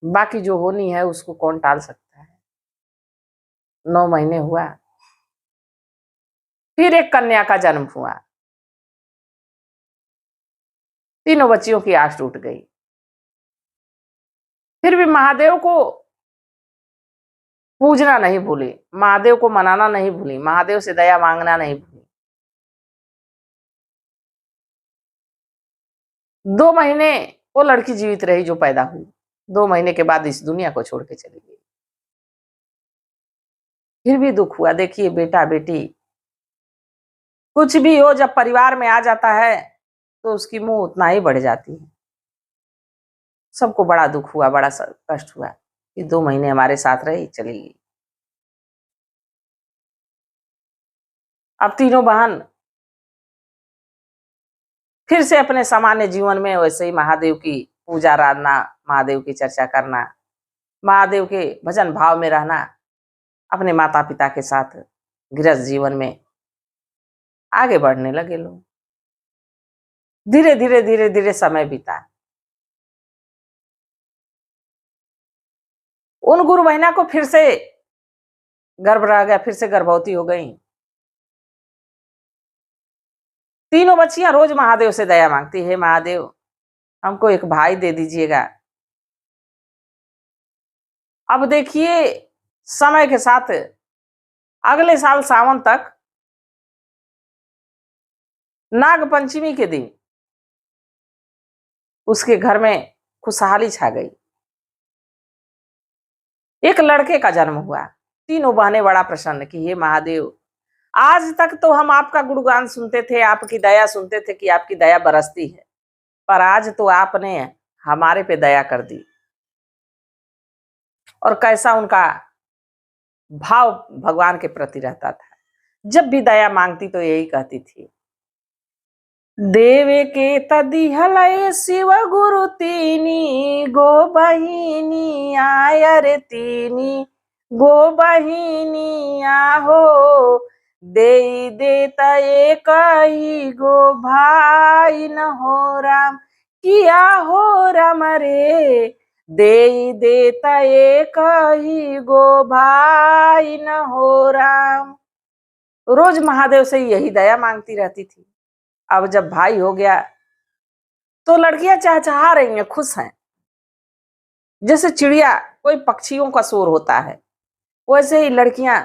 बाकी जो होनी है उसको कौन टाल सकता है। 9 महीने हुआ, फिर एक कन्या का जन्म हुआ। तीनों बच्चियों की आस टूट गई। फिर भी महादेव को पूजना नहीं भूली, महादेव को मनाना नहीं भूली, महादेव से दया मांगना नहीं भूली। 2 महीने वो लड़की जीवित रही जो पैदा हुई। 2 महीने के बाद इस दुनिया को छोड़ के चली गई। फिर भी दुख हुआ। देखिए बेटा बेटी कुछ भी हो, जब परिवार में आ जाता है तो उसकी मुंह उतना ही बढ़ जाती है। सबको बड़ा दुख हुआ, बड़ा कष्ट हुआ कि 2 महीने हमारे साथ रही, चली गई। अब तीनों बहन फिर से अपने सामान्य जीवन में वैसे ही महादेव की पूजा आराधना, महादेव की चर्चा करना, महादेव के भजन भाव में रहना, अपने माता पिता के साथ गृहस्थ जीवन में आगे बढ़ने लगे लोग। धीरे धीरे धीरे धीरे समय बीता। उन गुरु बहना को फिर से गर्भ रह गया, फिर से गर्भवती हो गई। तीनों बच्चियां रोज महादेव से दया मांगती है, महादेव हमको एक भाई दे दीजिएगा। अब देखिए समय के साथ अगले साल सावन तक नाग पंचमी के दिन उसके घर में खुशहाली छा गई। एक लड़के का जन्म हुआ। तीनों बहनें बड़ा प्रसन्न कि हे महादेव, आज तक तो हम आपका गुणगान सुनते थे, आपकी दया सुनते थे कि आपकी दया बरसती है, पर आज तो आपने हमारे पे दया कर दी। और कैसा उनका भाव भगवान के प्रति रहता था। जब भी दया मांगती तो यही कहती थी, देवे के तदिहलय शिव गुरु तीनी गो बहिनी आयर तीनी गो बहिनी आहो दे देता एक ही गो भाई न हो राम किया हो राम रे दे देता एक ही गो भाई न हो राम। रोज महादेव से यही दया मांगती रहती थी। अब जब भाई हो गया तो लड़कियां चहचहा रही हैं, खुश हैं। जैसे चिड़िया कोई पक्षियों का शोर होता है, वैसे ही लड़कियां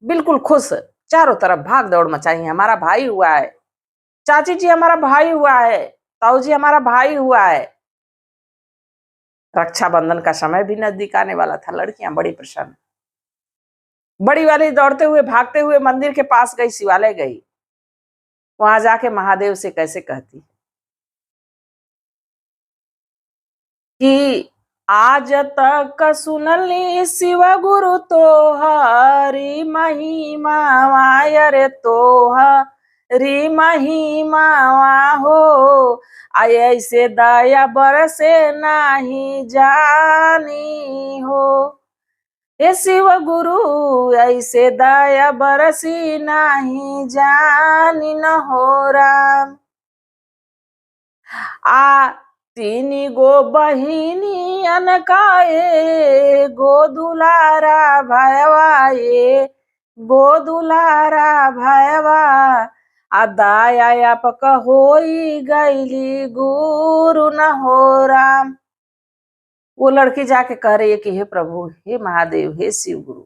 बिल्कुल खुश, चारों तरफ भाग दौड़ मचाई है। हमारा भाई हुआ है, चाची जी हमारा भाई हुआ है, ताऊ जी हमारा भाई हुआ है। रक्षाबंधन का समय भी नजदीक आने वाला था। लड़कियां बड़ी प्रसन्न। बड़ी वाली दौड़ते हुए भागते हुए मंदिर के पास गई, शिवालय गई। वहां जाके महादेव से कैसे कहती कि आज तक सुनली शिव गुरु तोहरी महिमा, रे तोहरी महिमा हो, ऐसे दया बरसे नहीं जानी हो। हे शिव गुरु ऐसे दया बरसी नहीं जानी न हो राम। आ तीनी गो बहिनी अनकाए गो दुलारा भयवा, ये गो दुलारा भयवा, आ दाया आपक होई गईली गुरु न हो राम। वो लड़की जाके कह रही है कि हे प्रभु, हे महादेव, हे शिव गुरु,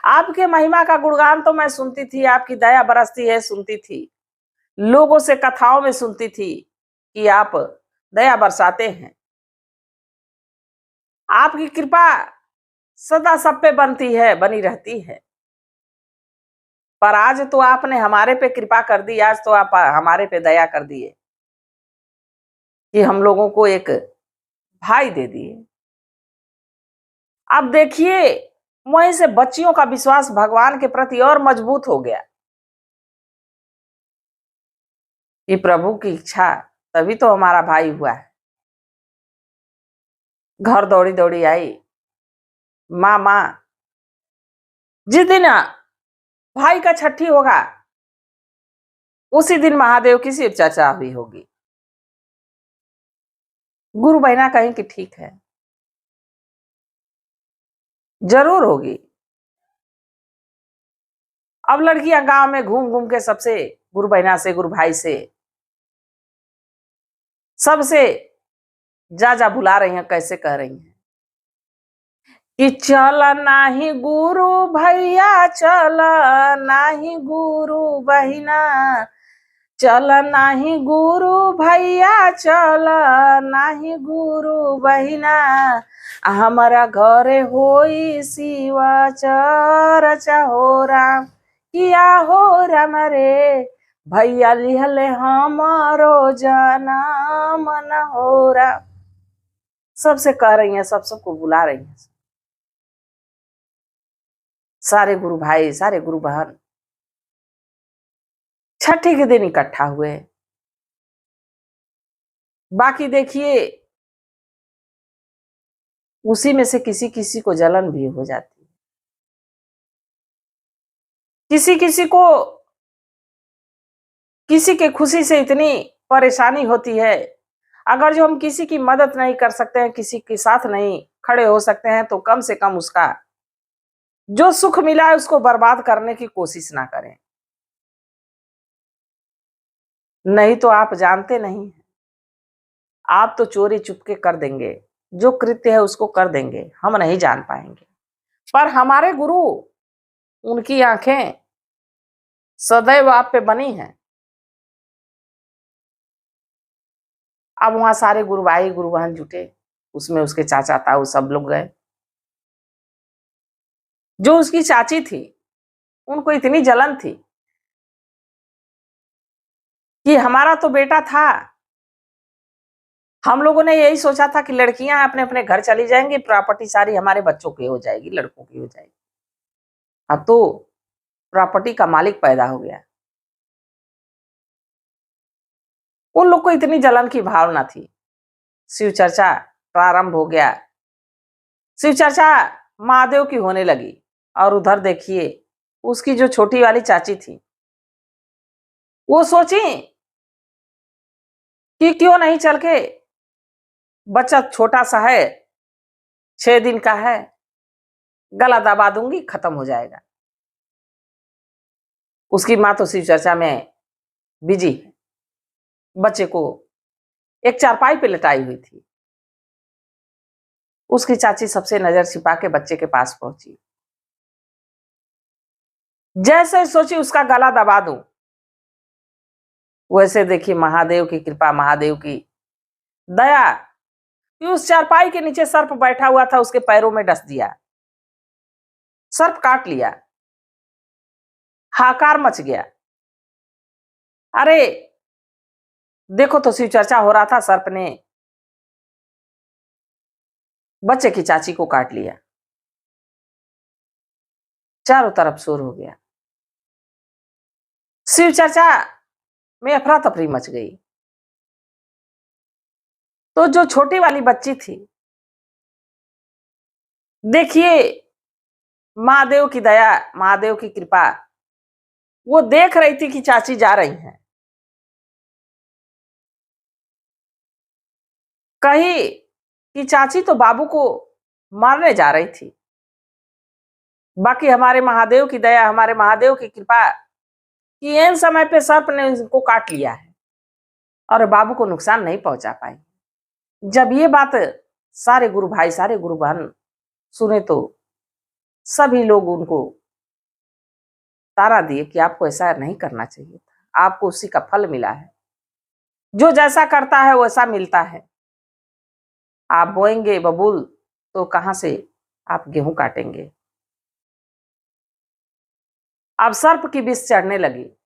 आपके महिमा का गुणगान तो मैं सुनती थी, आपकी दया बरसती है सुनती थी, लोगों से कथाओं में सुनती थी कि आप दया बरसाते हैं, आपकी कृपा सदा सब पे बनती है, बनी रहती है। पर आज तो आपने हमारे पे कृपा कर दी, आज तो आप हमारे पे दया कर दिए कि हम लोगों को एक भाई दे दिए। अब देखिए, वहीं से बच्चियों का विश्वास भगवान के प्रति और मजबूत हो गया कि प्रभु की इच्छा तभी तो हमारा भाई हुआ है। घर दौड़ी दौड़ी आई, माँ जिस दिन भाई का छठी होगा उसी दिन महादेव की शिव चर्चा हुई होगी। गुरु बहना कहीं कि ठीक है, जरूर होगी। अब लड़कियां गांव में घूम घूम के सबसे, गुरु बहना से, गुरु भाई से, सबसे जा बुला रही हैं, कैसे कह रही हैं कि चल नाही गुरु भैया, चल नाही गुरु बहिना, चल नाही गुरु भैया, चल नाही गुरु बहिना, हमारा घरे होई शिव चर्चा हो राम, किया हो राम रे, भैया लिहले हमारो जनम न हो राम। सबसे कह रही हैं, सबको बुला रही हैं, सारे गुरु भाई, सारे गुरु बहन छठी के दिन इकट्ठा हुए। बाकी देखिए, उसी में से किसी किसी को जलन भी हो जाती है, किसी किसी को किसी के खुशी से इतनी परेशानी होती है, अगर जो हम किसी की मदद नहीं कर सकते हैं, किसी के साथ नहीं खड़े हो सकते हैं, तो कम से कम उसका जो सुख मिला है उसको बर्बाद करने की कोशिश ना करें। नहीं तो आप जानते नहीं हैं, आप तो चोरी चुपके कर देंगे, जो कृत्य है उसको कर देंगे, हम नहीं जान पाएंगे। पर हमारे गुरु, उनकी आंखें सदैव आप पे बनी हैं। अब वहां सारे गुरु भाई गुरु बहन जुटे, उसमें उसके चाचा ताऊ सब लोग गए। जो उसकी चाची थी, उनको इतनी जलन थी कि हमारा तो बेटा था, हम लोगों ने यही सोचा था कि लड़कियां अपने अपने घर चली जाएंगी, प्रॉपर्टी सारी हमारे बच्चों की हो जाएगी, लड़कों की हो जाएगी। अब तो प्रॉपर्टी का मालिक पैदा हो गया। उन लोग को इतनी जलन की भावना थी। शिव चर्चा प्रारंभ हो गया, शिव चर्चा महादेव की होने लगी। और उधर देखिए, उसकी जो छोटी वाली चाची थी, वो सोची कि क्यों नहीं चल के, बच्चा छोटा सा है, 6 दिन का है, गला दबा दूंगी, खत्म हो जाएगा। उसकी माँ तो शिव चर्चा में बिजी है, बच्चे को एक चारपाई पे लटाई हुई थी। उसकी चाची सबसे नजर छिपा के बच्चे के पास पहुंची। जैसे सोची उसका गला दबा दूं, वैसे देखिए महादेव की कृपा, महादेव की दया कि उस चारपाई के नीचे सर्प बैठा हुआ था, उसके पैरों में डस दिया। सर्प काट लिया, हाहाकार मच गया। अरे देखो तो शिव चर्चा हो रहा था, सर्प ने बच्चे की चाची को काट लिया। चारों तरफ शोर हो गया, शिव चर्चा में अफरा तफरी मच गई। तो जो छोटी वाली बच्ची थी, देखिए महादेव की दया, महादेव की कृपा, वो देख रही थी कि चाची जा रही हैं, कही कि चाची तो बाबू को मारने जा रही थी। बाकी हमारे महादेव की दया, हमारे महादेव की कृपा कि इन समय पे सर्प ने उसको काट लिया है और बाबू को नुकसान नहीं पहुंचा पाई। जब ये बात सारे गुरु भाई, सारे गुरु बहन सुने तो सभी लोग उनको तारा दिए कि आपको ऐसा नहीं करना चाहिए था, आपको उसी का फल मिला है। जो जैसा करता है वैसा मिलता है। आप बोएंगे बबूल तो कहां से आप गेहूं काटेंगे। अब सर्प की विष चढ़ने लगी।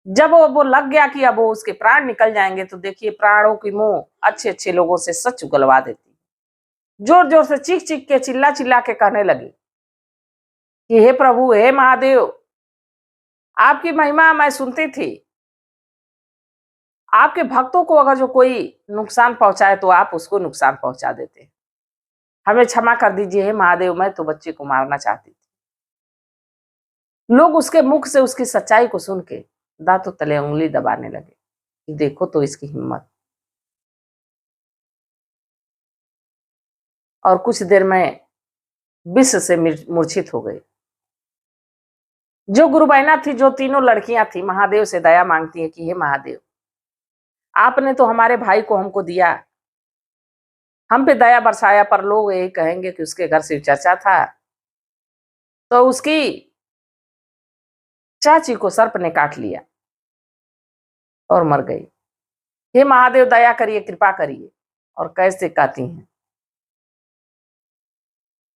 जब वो लग गया कि अब वो उसके प्राण निकल जाएंगे, तो देखिए प्राणों की मुंह अच्छे अच्छे लोगों से सच उगलवा देती। जोर जोर से चीख चीख के, चिल्ला चिल्ला के कहने लगी कि हे प्रभु, हे महादेव, आपकी महिमा मैं सुनती थी। आपके भक्तों को अगर जो कोई नुकसान पहुंचाए तो आप उसको नुकसान पहुंचा देते। हमें क्षमा कर दीजिए हे महादेव, मैं तो बच्चे को मारना चाहती थी। लोग उसके मुख से उसकी सच्चाई को सुन के दांतों तले उंगली दबाने लगे कि देखो तो इसकी हिम्मत। और कुछ देर में विष से मूर्छित हो गई। जो गुरु बहना थी, जो तीनों लड़कियां थी, महादेव से दया मांगती है कि हे महादेव, आपने तो हमारे भाई को हमको दिया, हम पे दया बरसाया, पर लोग यही कहेंगे कि उसके घर शिव चर्चा था तो उसकी चाची को सर्प ने काट लिया और मर गई। हे महादेव, दया करिए, कृपा करिए। और कैसे कहती हैं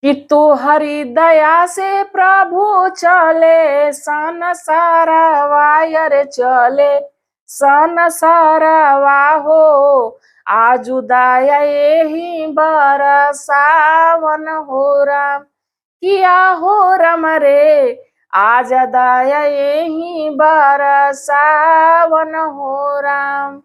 कि तोहरी दया से प्रभु चले संसारा वायर चले संसारा वाहो, आजु दया यही बरसावन हो राम, किया हो रम रे, आज दया यही बरसावन हो राम।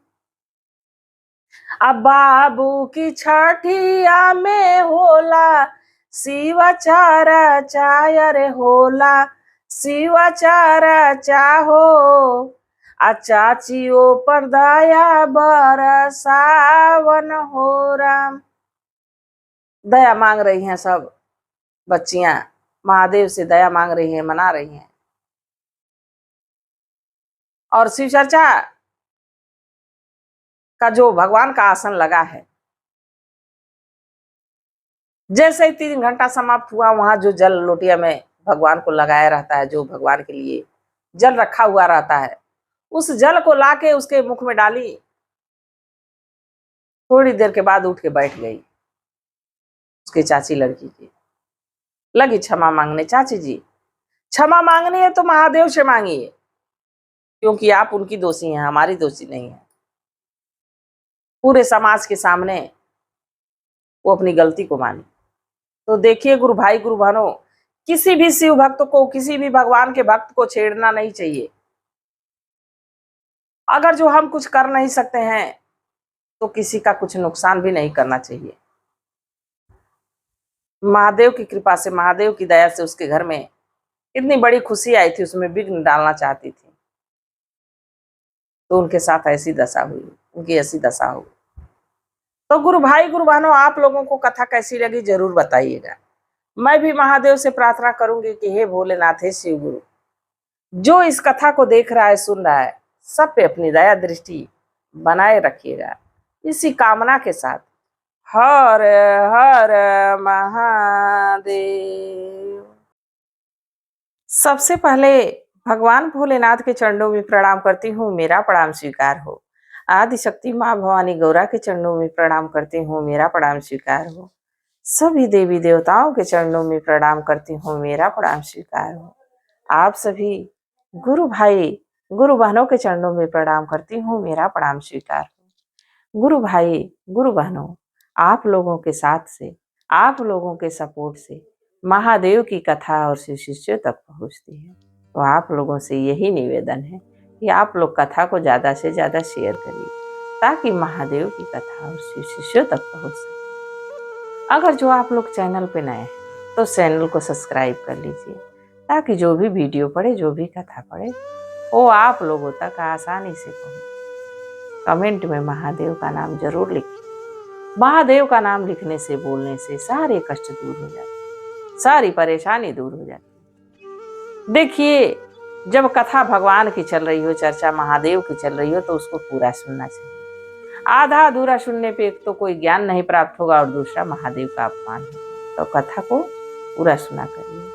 अब बाबू की छठिया में होला शिवाचार चायर होला, शिवाचार चाहो, आ चाचियो पर दया बरसावन हो राम। दया मांग रही हैं सब बच्चियां, महादेव से दया मांग रही हैं, मना रही हैं। और शिव चर्चा का जो भगवान का आसन लगा है, जैसे ही 3 घंटा समाप्त हुआ, वहां जो जल लोटिया में भगवान को लगाया रहता है, जो भगवान के लिए जल रखा हुआ रहता है, उस जल को लाके उसके मुख में डाली। थोड़ी देर के बाद उठ के बैठ गई। उसकी चाची लड़की की लगी क्षमा मांगने। चाची जी, क्षमा मांगनी है तो महादेव से मांगिए, क्योंकि आप उनकी दोषी हैं, हमारी दोषी नहीं है। पूरे समाज के सामने वो अपनी गलती को मानी। तो देखिए गुरु भाई, गुरु बहनों, किसी भी शिव भक्त को, किसी भी भगवान के भक्त को छेड़ना नहीं चाहिए। अगर जो हम कुछ कर नहीं सकते हैं तो किसी का कुछ नुकसान भी नहीं करना चाहिए। महादेव की कृपा से, महादेव की दया से उसके घर में इतनी बड़ी खुशी आई थी, उसमें विघ्न डालना चाहती थी, तो उनके साथ ऐसी दशा हुई, उनकी ऐसी दशा हुई। तो गुरु भाई, गुरु बहनों, आप लोगों को कथा कैसी लगी जरूर बताइएगा। मैं भी महादेव से प्रार्थना करूंगी कि हे भोलेनाथ, हे शिव गुरु, जो इस कथा को देख रहा है, सुन रहा है, सब पे अपनी दया दृष्टि बनाए रखिएगा, इसी कामना के साथ। हर हर महादेव। सबसे पहले भगवान भोलेनाथ के चरणों में प्रणाम करती हूँ, मेरा प्रणाम स्वीकार हो। आदि शक्ति माँ भवानी गौरा के चरणों में प्रणाम करती हूँ, मेरा प्रणाम स्वीकार हो। सभी देवी देवताओं के चरणों में प्रणाम करती हूँ, मेरा प्रणाम स्वीकार हो। आप सभी गुरु भाई गुरु बहनों के चरणों में प्रणाम करती हूँ, मेरा प्रणाम स्वीकार हो। गुरु भाई गुरु बहनों, आप लोगों के साथ से, आप लोगों के सपोर्ट से महादेव की कथा और शिव शिष्यों तक पहुँचती है। तो आप लोगों से यही निवेदन है कि आप लोग कथा को ज़्यादा से ज़्यादा शेयर करिए, ताकि महादेव की कथा और शिव शिष्यों तक पहुँच सके। अगर जो आप लोग चैनल पे नए हैं तो चैनल को सब्सक्राइब कर लीजिए, ताकि जो भी वीडियो पड़े, जो भी कथा पड़े, वो आप लोगों तक आसानी से पहुंचे। कमेंट में महादेव का नाम जरूर लिखिए। महादेव का नाम लिखने से, बोलने से सारे कष्ट दूर हो जाते, सारी परेशानी दूर हो जाती। देखिए, जब कथा भगवान की चल रही हो, चर्चा महादेव की चल रही हो, तो उसको पूरा सुनना चाहिए। आधा अधूरा सुनने पे एक तो कोई ज्ञान नहीं प्राप्त होगा और दूसरा महादेव का अपमान होगा। तो कथा को पूरा सुना करिए।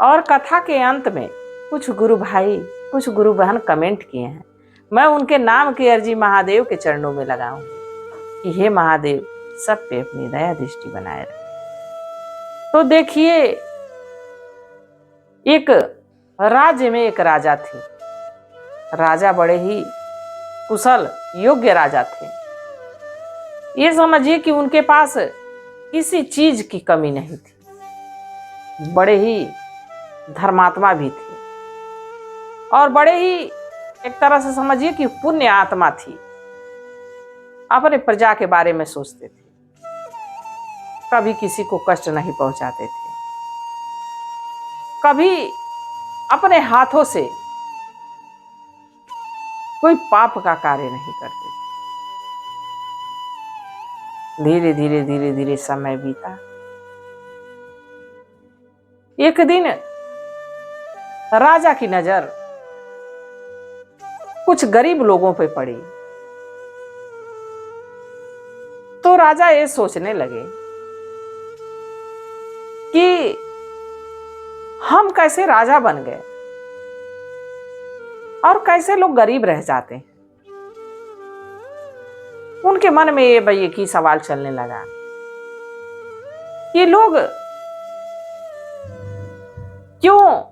और कथा के अंत में कुछ गुरु भाई, कुछ गुरु बहन कमेंट किए हैं, मैं उनके नाम की अर्जी महादेव के चरणों में लगाऊंगी कि हे महादेव, सब पे अपनी दया दृष्टि बनाए रखें। तो देखिए, एक राज्य में एक राजा थे। राजा बड़े ही कुशल योग्य राजा थे। ये समझिए कि उनके पास किसी चीज की कमी नहीं थी। बड़े ही धर्मात्मा भी थे और बड़े ही एक तरह से समझिए कि पुण्य आत्मा थी। अपने प्रजा के बारे में सोचते थे, कभी किसी को कष्ट नहीं पहुंचाते थे, कभी अपने हाथों से कोई पाप का कार्य नहीं करते थे। धीरे धीरे धीरे धीरे समय बीता। एक दिन राजा की नजर कुछ गरीब लोगों पे पड़ी। तो राजा ये सोचने लगे कि हम कैसे राजा बन गए और कैसे लोग गरीब रह जाते हैं। उनके मन में ये एक ही सवाल चलने लगा कि लोग क्यों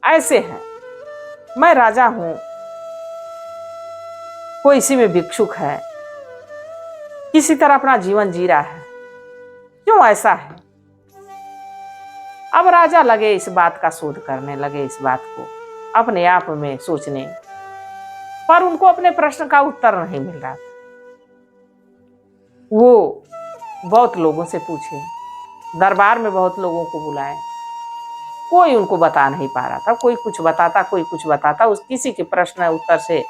ऐसे हैं। मैं राजा हूं, कोई इसी में भिक्षुक है, किसी तरह अपना जीवन जी रहा है, क्यों ऐसा है। अब राजा लगे इस बात का शोध करने लगे, इस बात को अपने आप में सोचने, पर उनको अपने प्रश्न का उत्तर नहीं मिल रहा था। वो बहुत लोगों से पूछे, दरबार में बहुत लोगों को बुलाए, कोई उनको बता नहीं पा रहा था। कोई कुछ बताता, कोई कुछ बताता, उस किसी के प्रश्न उत्तर से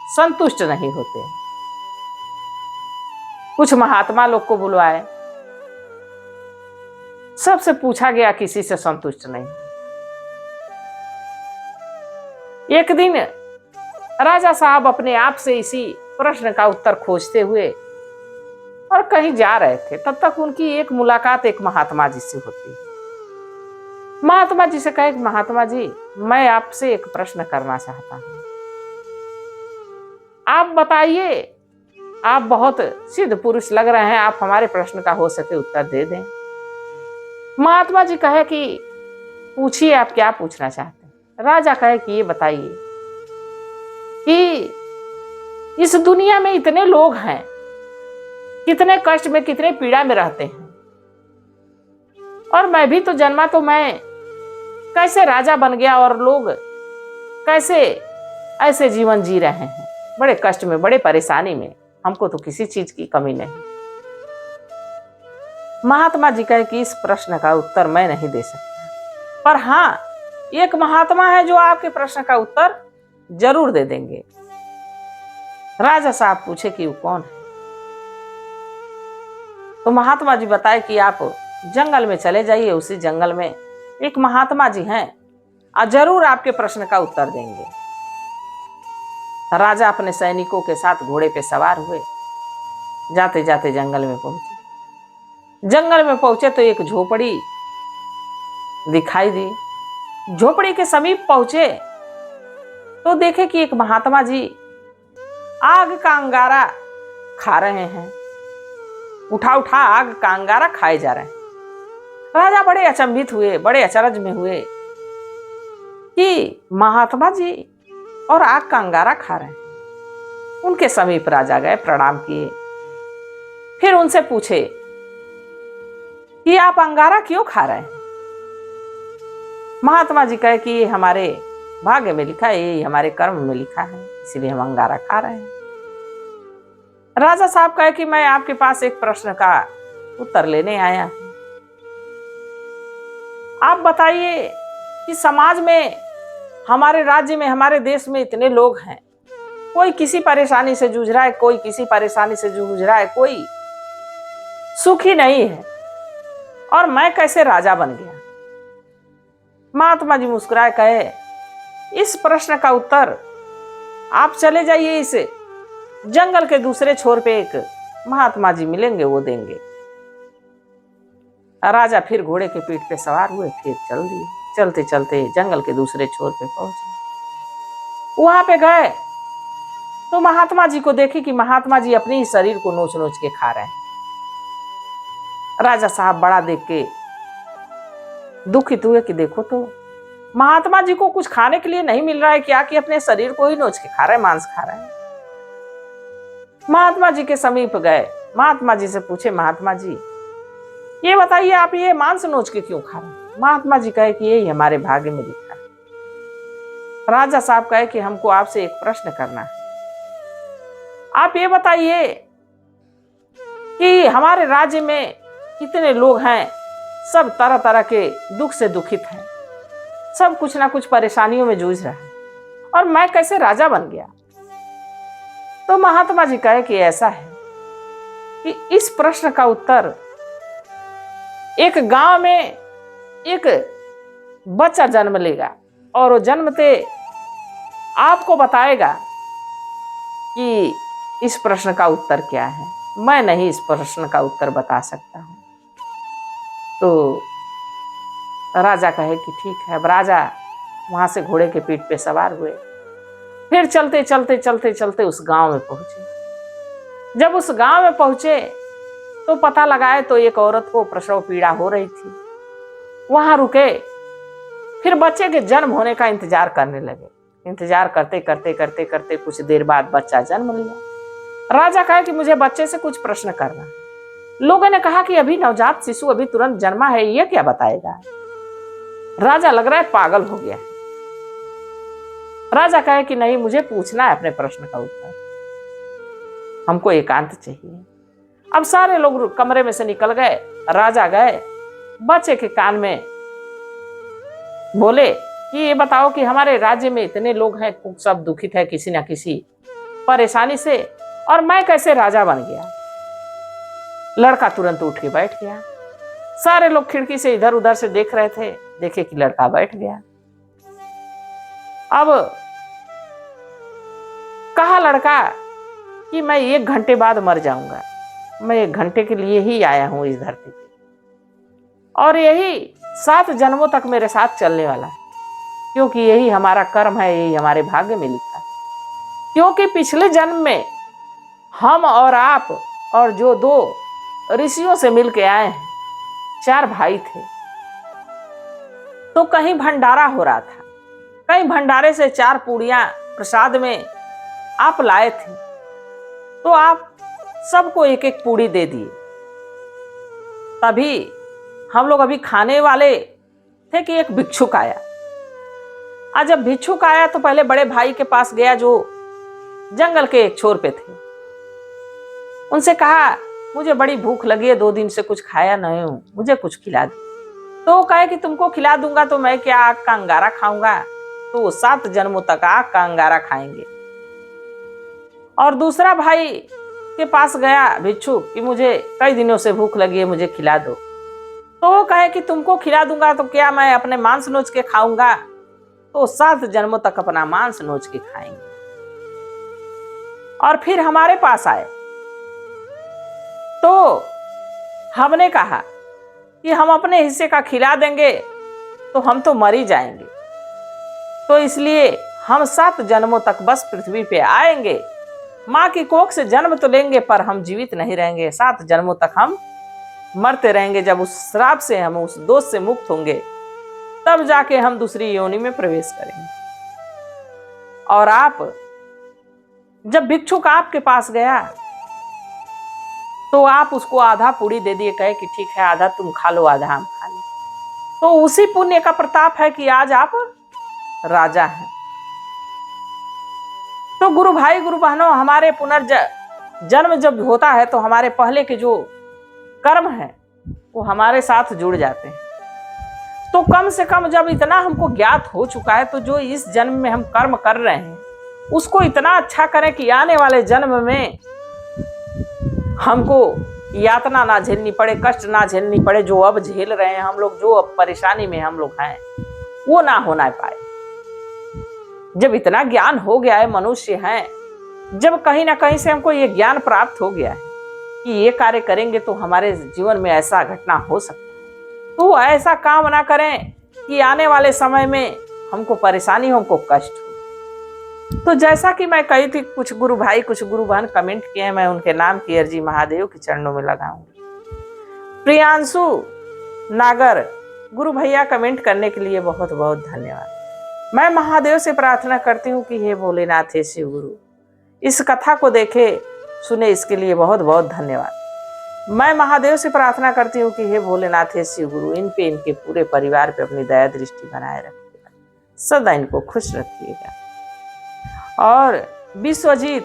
संतुष्ट नहीं होते। कुछ महात्मा लोग को बुलवाए, सबसे पूछा गया, किसी से संतुष्ट नहीं। एक दिन राजा साहब अपने आप से इसी प्रश्न का उत्तर खोजते हुए और कहीं जा रहे थे, तब तक उनकी एक मुलाकात एक महात्मा जी से होती। महात्मा जी से कहे, महात्मा जी, मैं आपसे एक प्रश्न करना चाहता हूं, आप बताइए, आप बहुत सिद्ध पुरुष लग रहे हैं, आप हमारे प्रश्न का हो सके उत्तर दे दें। महात्मा जी कहे कि पूछिए, आप क्या पूछना चाहते हैं। राजा कहे कि ये बताइए कि इस दुनिया में इतने लोग हैं, कितने कष्ट में, कितने पीड़ा में रहते हैं, और मैं भी तो जन्मा, तो मैं कैसे राजा बन गया और लोग कैसे ऐसे जीवन जी रहे हैं, बड़े कष्ट में, बड़े परेशानी में, हमको तो किसी चीज की कमी नहीं। महात्मा जी कहे कि इस प्रश्न का उत्तर मैं नहीं दे सकता, पर हाँ, एक महात्मा है जो आपके प्रश्न का उत्तर जरूर दे देंगे। राजा साहब पूछे कि वो कौन है। तो महात्मा जी बताए कि आप जंगल में चले जाइए, उसी जंगल में एक महात्मा जी हैं और जरूर आपके प्रश्न का उत्तर देंगे। राजा अपने सैनिकों के साथ घोड़े पे सवार हुए, जाते जाते जंगल में पहुंचे। जंगल में पहुंचे तो एक झोपड़ी दिखाई दी। झोपड़ी के समीप पहुंचे तो देखे कि एक महात्मा जी आग का अंगारा खा रहे हैं। उठा उठा आग का अंगारा खाए जा रहे हैं। राजा बड़े अचंभित हुए, बड़े अचरज में हुए कि महात्मा जी और आग का अंगारा खा रहे हैं। उनके समीप राजा गए, प्रणाम किए, फिर उनसे पूछे कि आप अंगारा क्यों खा रहे हैं? महात्मा जी कहे कि ये हमारे भाग्य में लिखा है, ये हमारे कर्म में लिखा है, इसलिए हम अंगारा खा रहे हैं। राजा साहब कहे कि मैं आपके पास एक प्रश्न का उत्तर लेने आया हूं। आप बताइए कि समाज में, हमारे राज्य में, हमारे देश में इतने लोग हैं, कोई किसी परेशानी से जूझ रहा है, कोई किसी परेशानी से जूझ रहा है, कोई सुखी नहीं है, और मैं कैसे राजा बन गया? महात्मा जी मुस्कुराए, कहे इस प्रश्न का उत्तर आप चले जाइए, इस जंगल के दूसरे छोर पे एक महात्मा जी मिलेंगे, वो देंगे। राजा फिर घोड़े के पीठ पे सवार हुए, फिर चल दिए। चलते चलते जंगल के दूसरे छोर पे पहुंचे। वहां पे गए तो महात्मा जी को देखे कि महात्मा जी अपने ही शरीर को नोच नोच के खा रहे हैं। राजा साहब बड़ा देख के दुखित हुए कि देखो तो, महात्मा जी को कुछ खाने के लिए नहीं मिल रहा है क्या, कि अपने शरीर को ही नोच के खा रहे हैं, मांस खा रहे हैं। महात्मा जी के समीप गए, महात्मा जी से पूछे, महात्मा जी ये बताइए आप ये मांस नोच के क्यों खा रहे हैं? महात्मा जी कहे कि यही हमारे भाग्य में लिखा है। राजा साहब कहे कि हमको आपसे एक प्रश्न करना है। आप ये बताइए कि हमारे राज्य में कितने लोग हैं, सब तरह तरह के दुख से दुखित हैं, सब कुछ ना कुछ परेशानियों में जूझ रहे हैं, और मैं कैसे राजा बन गया? तो महात्मा जी कहे कि ऐसा है कि इस प्रश्न का उत्तर एक गांव में एक बच्चा जन्म लेगा, और वो जन्मते आपको बताएगा कि इस प्रश्न का उत्तर क्या है। मैं नहीं इस प्रश्न का उत्तर बता सकता हूं। तो राजा कहे कि ठीक है। अब राजा वहां से घोड़े के पीठ पे सवार हुए, फिर चलते चलते चलते चलते उस गांव में पहुंचे। जब उस गांव में पहुंचे तो पता लगाए तो एक औरत को प्रसव पीड़ा हो रही थी। वहां रुके, फिर बच्चे के जन्म होने का इंतजार करने लगे। इंतजार करते करते करते करते कुछ देर बाद बच्चा जन्म लिया। राजा कहे कि मुझे बच्चे से कुछ प्रश्न करना। लोगों ने कहा कि अभी नवजात शिशु अभी तुरंत जन्मा है, ये क्या बताएगा? राजा लग रहा है पागल हो गया है। राजा कहे कि नहीं, मुझे पूछना है अपने प्रश्न का उत्तर, हमको एकांत चाहिए। अब सारे लोग कमरे में से निकल गए। राजा गए, बच्चे के कान में बोले कि ये बताओ कि हमारे राज्य में इतने लोग हैं, सब दुखित है किसी न किसी परेशानी से, और मैं कैसे राजा बन गया? लड़का तुरंत उठ के बैठ गया। सारे लोग खिड़की से इधर उधर से देख रहे थे, देखे कि लड़का बैठ गया। अब कहा लड़का कि मैं 1 घंटे बाद मर जाऊंगा, मैं 1 घंटे के लिए ही आया हूं इस धरती पे, और यही 7 जन्मों तक मेरे साथ चलने वाला है, क्योंकि यही हमारा कर्म है, यही हमारे भाग्य में लिखा है। क्योंकि पिछले जन्म में हम और आप और जो 2 ऋषियों से मिलके आए हैं, 4 भाई थे। तो कहीं भंडारा हो रहा था, कहीं भंडारे से 4 पूड़ियां प्रसाद में आप लाए थे, तो आप सबको 1-1 पूड़ी दे दिए। तभी हम लोग अभी खाने वाले थे कि एक भिक्षुक आया। आज जब भिक्षुक आया तो पहले बड़े भाई के पास गया जो जंगल के एक छोर पे थे। उनसे कहा, मुझे बड़ी भूख लगी है, 2 दिन से कुछ खाया नहीं हूं, मुझे कुछ खिला दो। तो वो कहे कि तुमको खिला दूंगा तो मैं क्या आग का अंगारा खाऊंगा? तो वो 7 जन्मों तक आग का अंगारा खाएंगे। और दूसरा भाई के पास गया भिक्षुक कि मुझे कई दिनों से भूख लगी है, मुझे खिला दो। तो वो कहे कि तुमको खिला दूंगा तो क्या मैं अपने मांस नोच के खाऊंगा? तो 7 जन्मों तक अपना मांस नोच के खाएंगे। और फिर हमारे पास आए तो हमने कहा कि हम अपने हिस्से का खिला देंगे तो हम तो मर ही जाएंगे, तो इसलिए हम 7 जन्मों तक बस पृथ्वी पे आएंगे माँ की कोख से जन्म तो लेंगे पर हम जीवित नहीं रहेंगे, 7 जन्मों तक हम मरते रहेंगे। जब उस श्राप से, हम उस दोष से मुक्त होंगे, तब जाके हम दूसरी योनि में प्रवेश करेंगे। और आप जब भिक्षुक आपके पास गया तो आप उसको आधा पूड़ी दे दिए, कहे कि ठीक है, आधा तुम खा लो, आधा हम खा ले। तो उसी पुण्य का प्रताप है कि आज आप राजा हैं। तो गुरु भाई गुरु बहनों, हमारे पुनर्जन्म जब होता है तो हमारे पहले के जो कर्म है वो हमारे साथ जुड़ जाते हैं। तो कम से कम जब इतना हमको ज्ञात हो चुका है, तो जो इस जन्म में हम कर्म कर रहे हैं उसको इतना अच्छा करें कि आने वाले जन्म में हमको यातना ना झेलनी पड़े, कष्ट ना झेलनी पड़े। जो अब झेल रहे हैं हम लोग, जो अब परेशानी में हम लोग हैं, वो ना होना पाए। जब इतना ज्ञान हो गया है, मनुष्य हैं, जब कहीं ना कहीं से हमको ये ज्ञान प्राप्त हो गया है कि ये कार्य करेंगे तो हमारे जीवन में ऐसा घटना हो सकता है, तो ऐसा काम ना करें कि आने वाले समय में हमको परेशानी हो, हमको कष्ट हो। तो जैसा कि मैं कही थी, कुछ गुरु भाई कुछ गुरु बहन कमेंट किए हैं, मैं उनके नाम की अर्जी महादेव के चरणों में लगाऊंगी। प्रियांशु नागर गुरु भैया, कमेंट करने के लिए बहुत बहुत धन्यवाद। मैं महादेव से प्रार्थना करती हूँ कि हे भोलेनाथ, हे शिव गुरु, इस कथा को देखे सुने, इसके लिए बहुत बहुत धन्यवाद। मैं महादेव से प्रार्थना करती हूँ कि हे भोलेनाथ, हे शिव गुरु, इन पे, इनके पूरे परिवार पे अपनी दया दृष्टि बनाए रखिएगा, सदा इनको खुश रखिएगा। और विश्वजीत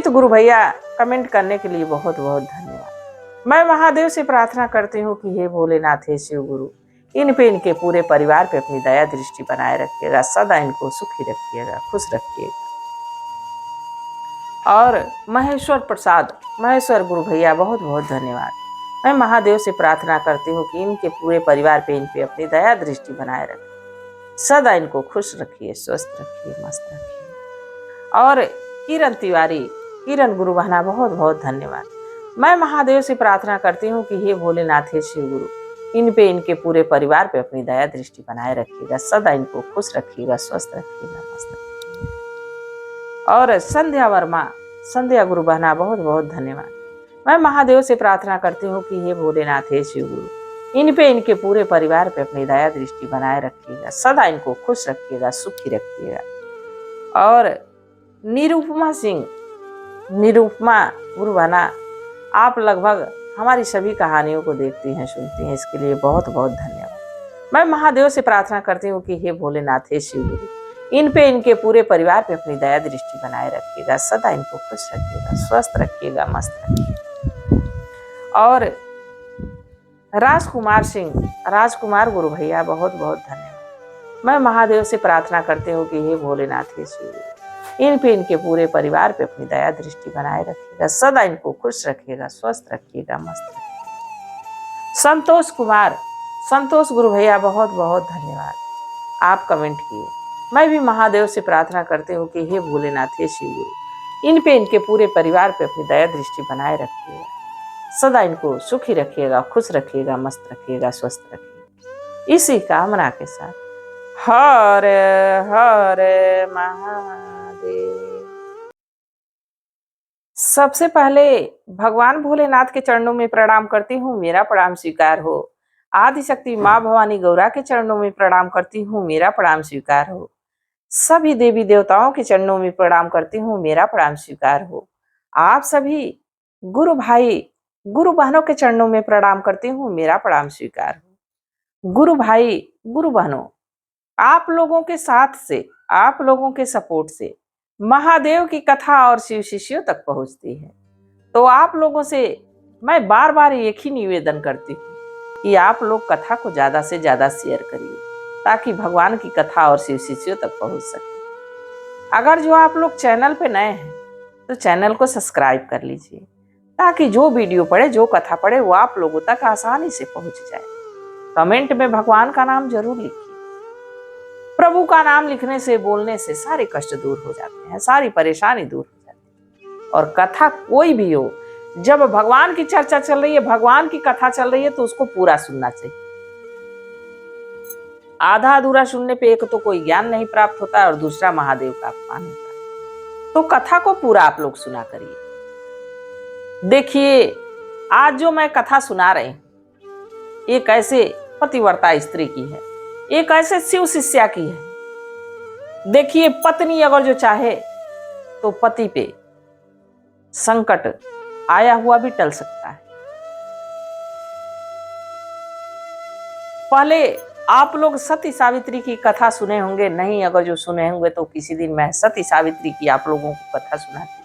गुरु भैया, कमेंट करने के लिए बहुत बहुत धन्यवाद। मैं महादेव से प्रार्थना करती हूँ कि हे भोलेनाथ, हे शिव गुरु, इन पे, इनके पूरे परिवार पे अपनी दया दृष्टि बनाए रखिएगा, सदा इनको सुखी रखिएगा, खुश रखिएगा। और महेश्वर गुरु भैया, बहुत बहुत धन्यवाद। मैं महादेव से प्रार्थना करती हूँ कि इनके पूरे परिवार पे, इन पे अपनी दया दृष्टि बनाए रखें, सदा इनको खुश रखिए, स्वस्थ रखिए, मस्त रखिए। और किरण तिवारी, किरण गुरु बहना, बहुत बहुत धन्यवाद। मैं महादेव से प्रार्थना करती हूँ कि हे भोलेनाथ, हे शिव गुरु, इन पे, इनके पूरे परिवार पे अपनी दया दृष्टि बनाए रखिएगा, सदा इनको खुश रखिएगा, स्वस्थ रखिएगा, मस्त रखिएगा। और संध्या गुरु बहना, बहुत बहुत धन्यवाद। मैं महादेव से प्रार्थना करती हूँ कि हे भोलेनाथ, हे शिव गुरु, इन पे, इनके पूरे परिवार पे अपनी दया दृष्टि बनाए रखिएगा, सदा इनको खुश रखिएगा, सुखी रखिएगा। और निरूपमा गुरु बहना, आप लगभग हमारी सभी कहानियों को देखती हैं, सुनती हैं, इसके लिए बहुत बहुत धन्यवाद। मैं महादेव से प्रार्थना करती हूँ कि हे भोलेनाथ, हे शिव गुरु, इन पे, इनके पूरे परिवार पे अपनी दया दृष्टि बनाए रखिएगा, सदा इनको खुश रखिएगा, स्वस्थ रखिएगा, मस्त रखिएगा। और राजकुमार गुरु भैया, बहुत बहुत धन्यवाद। मैं महादेव से प्रार्थना करती हूँ कि हे भोलेनाथ, हे शिव गुरु, इन पे, इनके पूरे परिवार पे अपनी दया दृष्टि बनाए रखिएगा, सदा इनको खुश रखिएगा, स्वस्थ रखिएगा, मस्त रखिएगा। संतोष गुरु भैया, बहुत बहुत धन्यवाद, आप कमेंट किए। मैं भी महादेव से प्रार्थना करती हूँ कि हे भोलेनाथ, हे शिव गुरु, इन पे, इनके पूरे परिवार पे अपनी दया दृष्टि बनाए रखिएगा, सदा इनको सुखी रखिएगा, खुश रखिएगा, मस्त रखिएगा, स्वस्थ रखिएगा। इसी कामना के साथ हर हर महादेव। सबसे पहले भगवान भोलेनाथ के चरणों में प्रणाम करती हूँ, मेरा प्रणाम स्वीकार हो। आदिशक्ति माँ भवानी गौरा के चरणों में प्रणाम करती हूँ, मेरा प्रणाम स्वीकार हो। सभी देवी देवताओं के चरणों में प्रणाम करती हूँ, मेरा प्रणाम स्वीकार हो। आप सभी गुरु भाई गुरु बहनों के चरणों में प्रणाम करती हूँ, मेरा प्रणाम स्वीकार हो। गुरु भाई गुरु बहनों, आप लोगों के साथ से, आप लोगों के सपोर्ट से महादेव की कथा और शिव शिष्यों तक पहुंचती है। तो आप लोगों से मैं बार बार एक ही निवेदन करती हूँ कि आप लोग कथा को ज्यादा से ज्यादा शेयर करिए, ताकि भगवान की कथा और शिव शिष्यों तक पहुंच सके। अगर जो आप लोग चैनल पे नए हैं तो चैनल को सब्सक्राइब कर लीजिए, ताकि जो वीडियो पड़े, जो कथा पड़े, वो आप लोगों तक आसानी से पहुंच जाए। कमेंट में भगवान का नाम जरूर लिखिए। प्रभु का नाम लिखने से, बोलने से सारे कष्ट दूर हो जाते हैं, सारी परेशानी दूर हो जाती है। और कथा कोई भी हो, जब भगवान की चर्चा चल रही है, भगवान की कथा चल रही है, तो उसको पूरा सुनना चाहिए। आधा अधूरा सुनने पे एक तो कोई ज्ञान नहीं प्राप्त होता और दूसरा महादेव का अपमान होता है। तो कथा को पूरा आप लोग सुना करिए। देखिए, आज जो मैं कथा सुना रही हूं, एक ऐसे पतिव्रता स्त्री की है, एक ऐसे शिव शिष्या की है। देखिए, पत्नी अगर जो चाहे तो पति पे संकट आया हुआ भी टल सकता है। पहले आप लोग सती सावित्री की कथा सुने होंगे, नहीं अगर जो सुने होंगे तो किसी दिन मैं सती सावित्री की आप लोगों को कथा सुनाती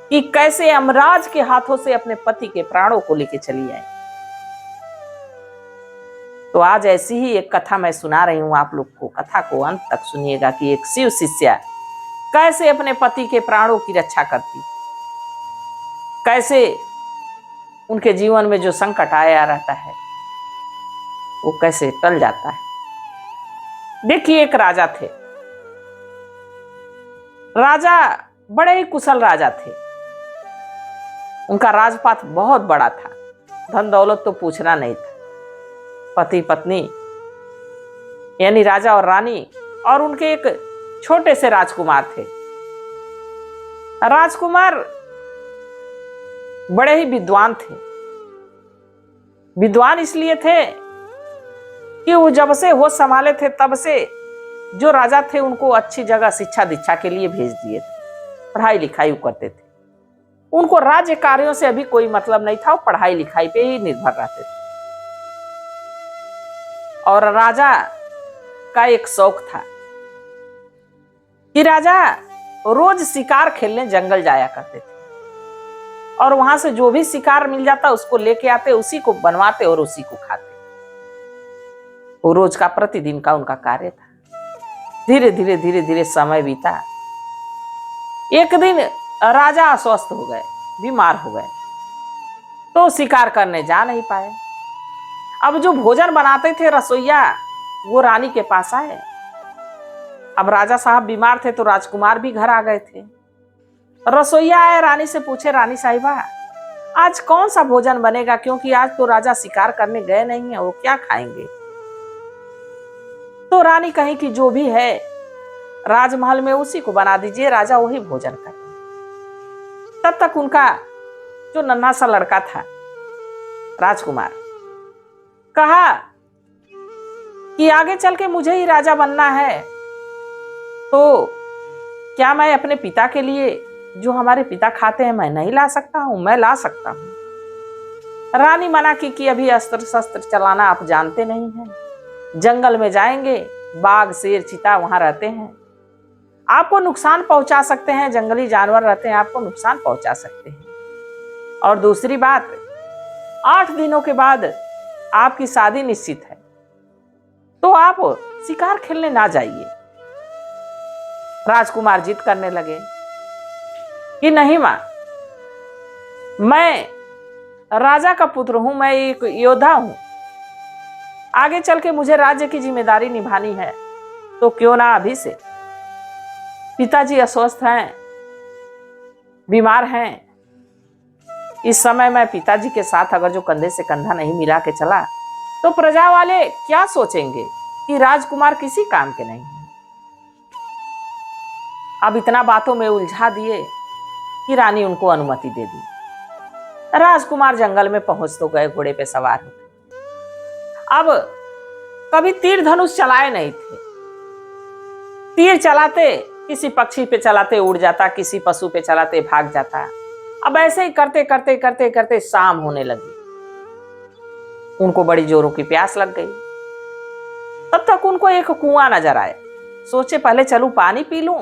कि कैसे यमराज के हाथों से अपने पति के प्राणों को लेके चली आई। तो आज ऐसी ही एक कथा मैं सुना रही हूं आप लोग को। कथा को अंत तक सुनिएगा कि एक शिव शिष्या कैसे अपने पति के प्राणों की रक्षा करती, कैसे उनके जीवन में जो संकट आया रहता है वो कैसे टल जाता है। देखिए, एक राजा थे। राजा बड़े ही कुशल राजा थे। उनका राजपाट बहुत बड़ा था, धन दौलत तो पूछना नहीं था। पति पत्नी यानी राजा और रानी और उनके एक छोटे से राजकुमार थे। राजकुमार बड़े ही विद्वान थे। विद्वान इसलिए थे कि वो जब से होश संभाले थे तब से जो राजा थे उनको अच्छी जगह शिक्षा दीक्षा के लिए भेज दिए थे। पढ़ाई लिखाई करते थे। उनको राज्य कार्यों से अभी कोई मतलब नहीं था, वो पढ़ाई लिखाई पे ही निर्भर रहते थे। और राजा का एक शौक था कि राजा रोज शिकार खेलने जंगल जाया करते थे और वहां से जो भी शिकार मिल जाता उसको लेके आते, उसी को बनवाते और उसी को खाते। वो रोज का प्रतिदिन का उनका कार्य था। धीरे धीरे धीरे धीरे समय बीता। एक दिन राजा अस्वस्थ हो गए, बीमार हो गए, तो शिकार करने जा नहीं पाए। अब जो भोजन बनाते थे रसोइया वो रानी के पास आए। अब राजा साहब बीमार थे तो राजकुमार भी घर आ गए थे। रसोइया आए, रानी से पूछे, रानी साहिबा आज कौन सा भोजन बनेगा, क्योंकि आज तो राजा शिकार करने गए नहीं है, वो क्या खाएंगे। तो रानी कही कि जो भी है राजमहल में उसी को बना दीजिए, राजा वही भोजन करें। तब तक उनका जो नन्हा सा लड़का था राजकुमार कहा कि आगे चल के मुझे ही राजा बनना है, तो क्या मैं अपने पिता के लिए जो हमारे पिता खाते हैं मैं नहीं ला सकता हूं? मैं ला सकता हूं। रानी मना की कि अभी अस्त्र शस्त्र चलाना आप जानते नहीं हैं। जंगल में जाएंगे, बाघ शेर चीता वहां रहते हैं, आपको नुकसान पहुंचा सकते हैं। जंगली जानवर रहते हैं, आपको नुकसान पहुंचा सकते हैं। और दूसरी बात, 8 दिनों के बाद आपकी शादी निश्चित है, तो आप शिकार खेलने ना जाइए। राजकुमार जिद करने लगे कि नहीं मां, मैं राजा का पुत्र हूं, मैं एक योद्धा हूं, आगे चल के मुझे राज्य की जिम्मेदारी निभानी है, तो क्यों ना अभी से। पिताजी अस्वस्थ हैं, बीमार हैं, इस समय मैं पिताजी के साथ अगर जो कंधे से कंधा नहीं मिला के चला तो प्रजा वाले क्या सोचेंगे कि राजकुमार किसी काम के नहीं है। अब इतना बातों में उलझा दिए कि रानी उनको अनुमति दे दी। राजकुमार जंगल में पहुंच तो गए घोड़े पे सवार होकर। अब कभी तीर धनुष चलाए नहीं थे। तीर चलाते किसी पक्षी पे चलाते उड़ जाता, किसी पशु पे चलाते भाग जाता। अब ऐसे ही करते करते करते करते शाम होने लगी। उनको बड़ी जोरों की प्यास लग गई। तब तक उनको एक कुआं नजर आया। सोचे पहले चलूं पानी पी लूं,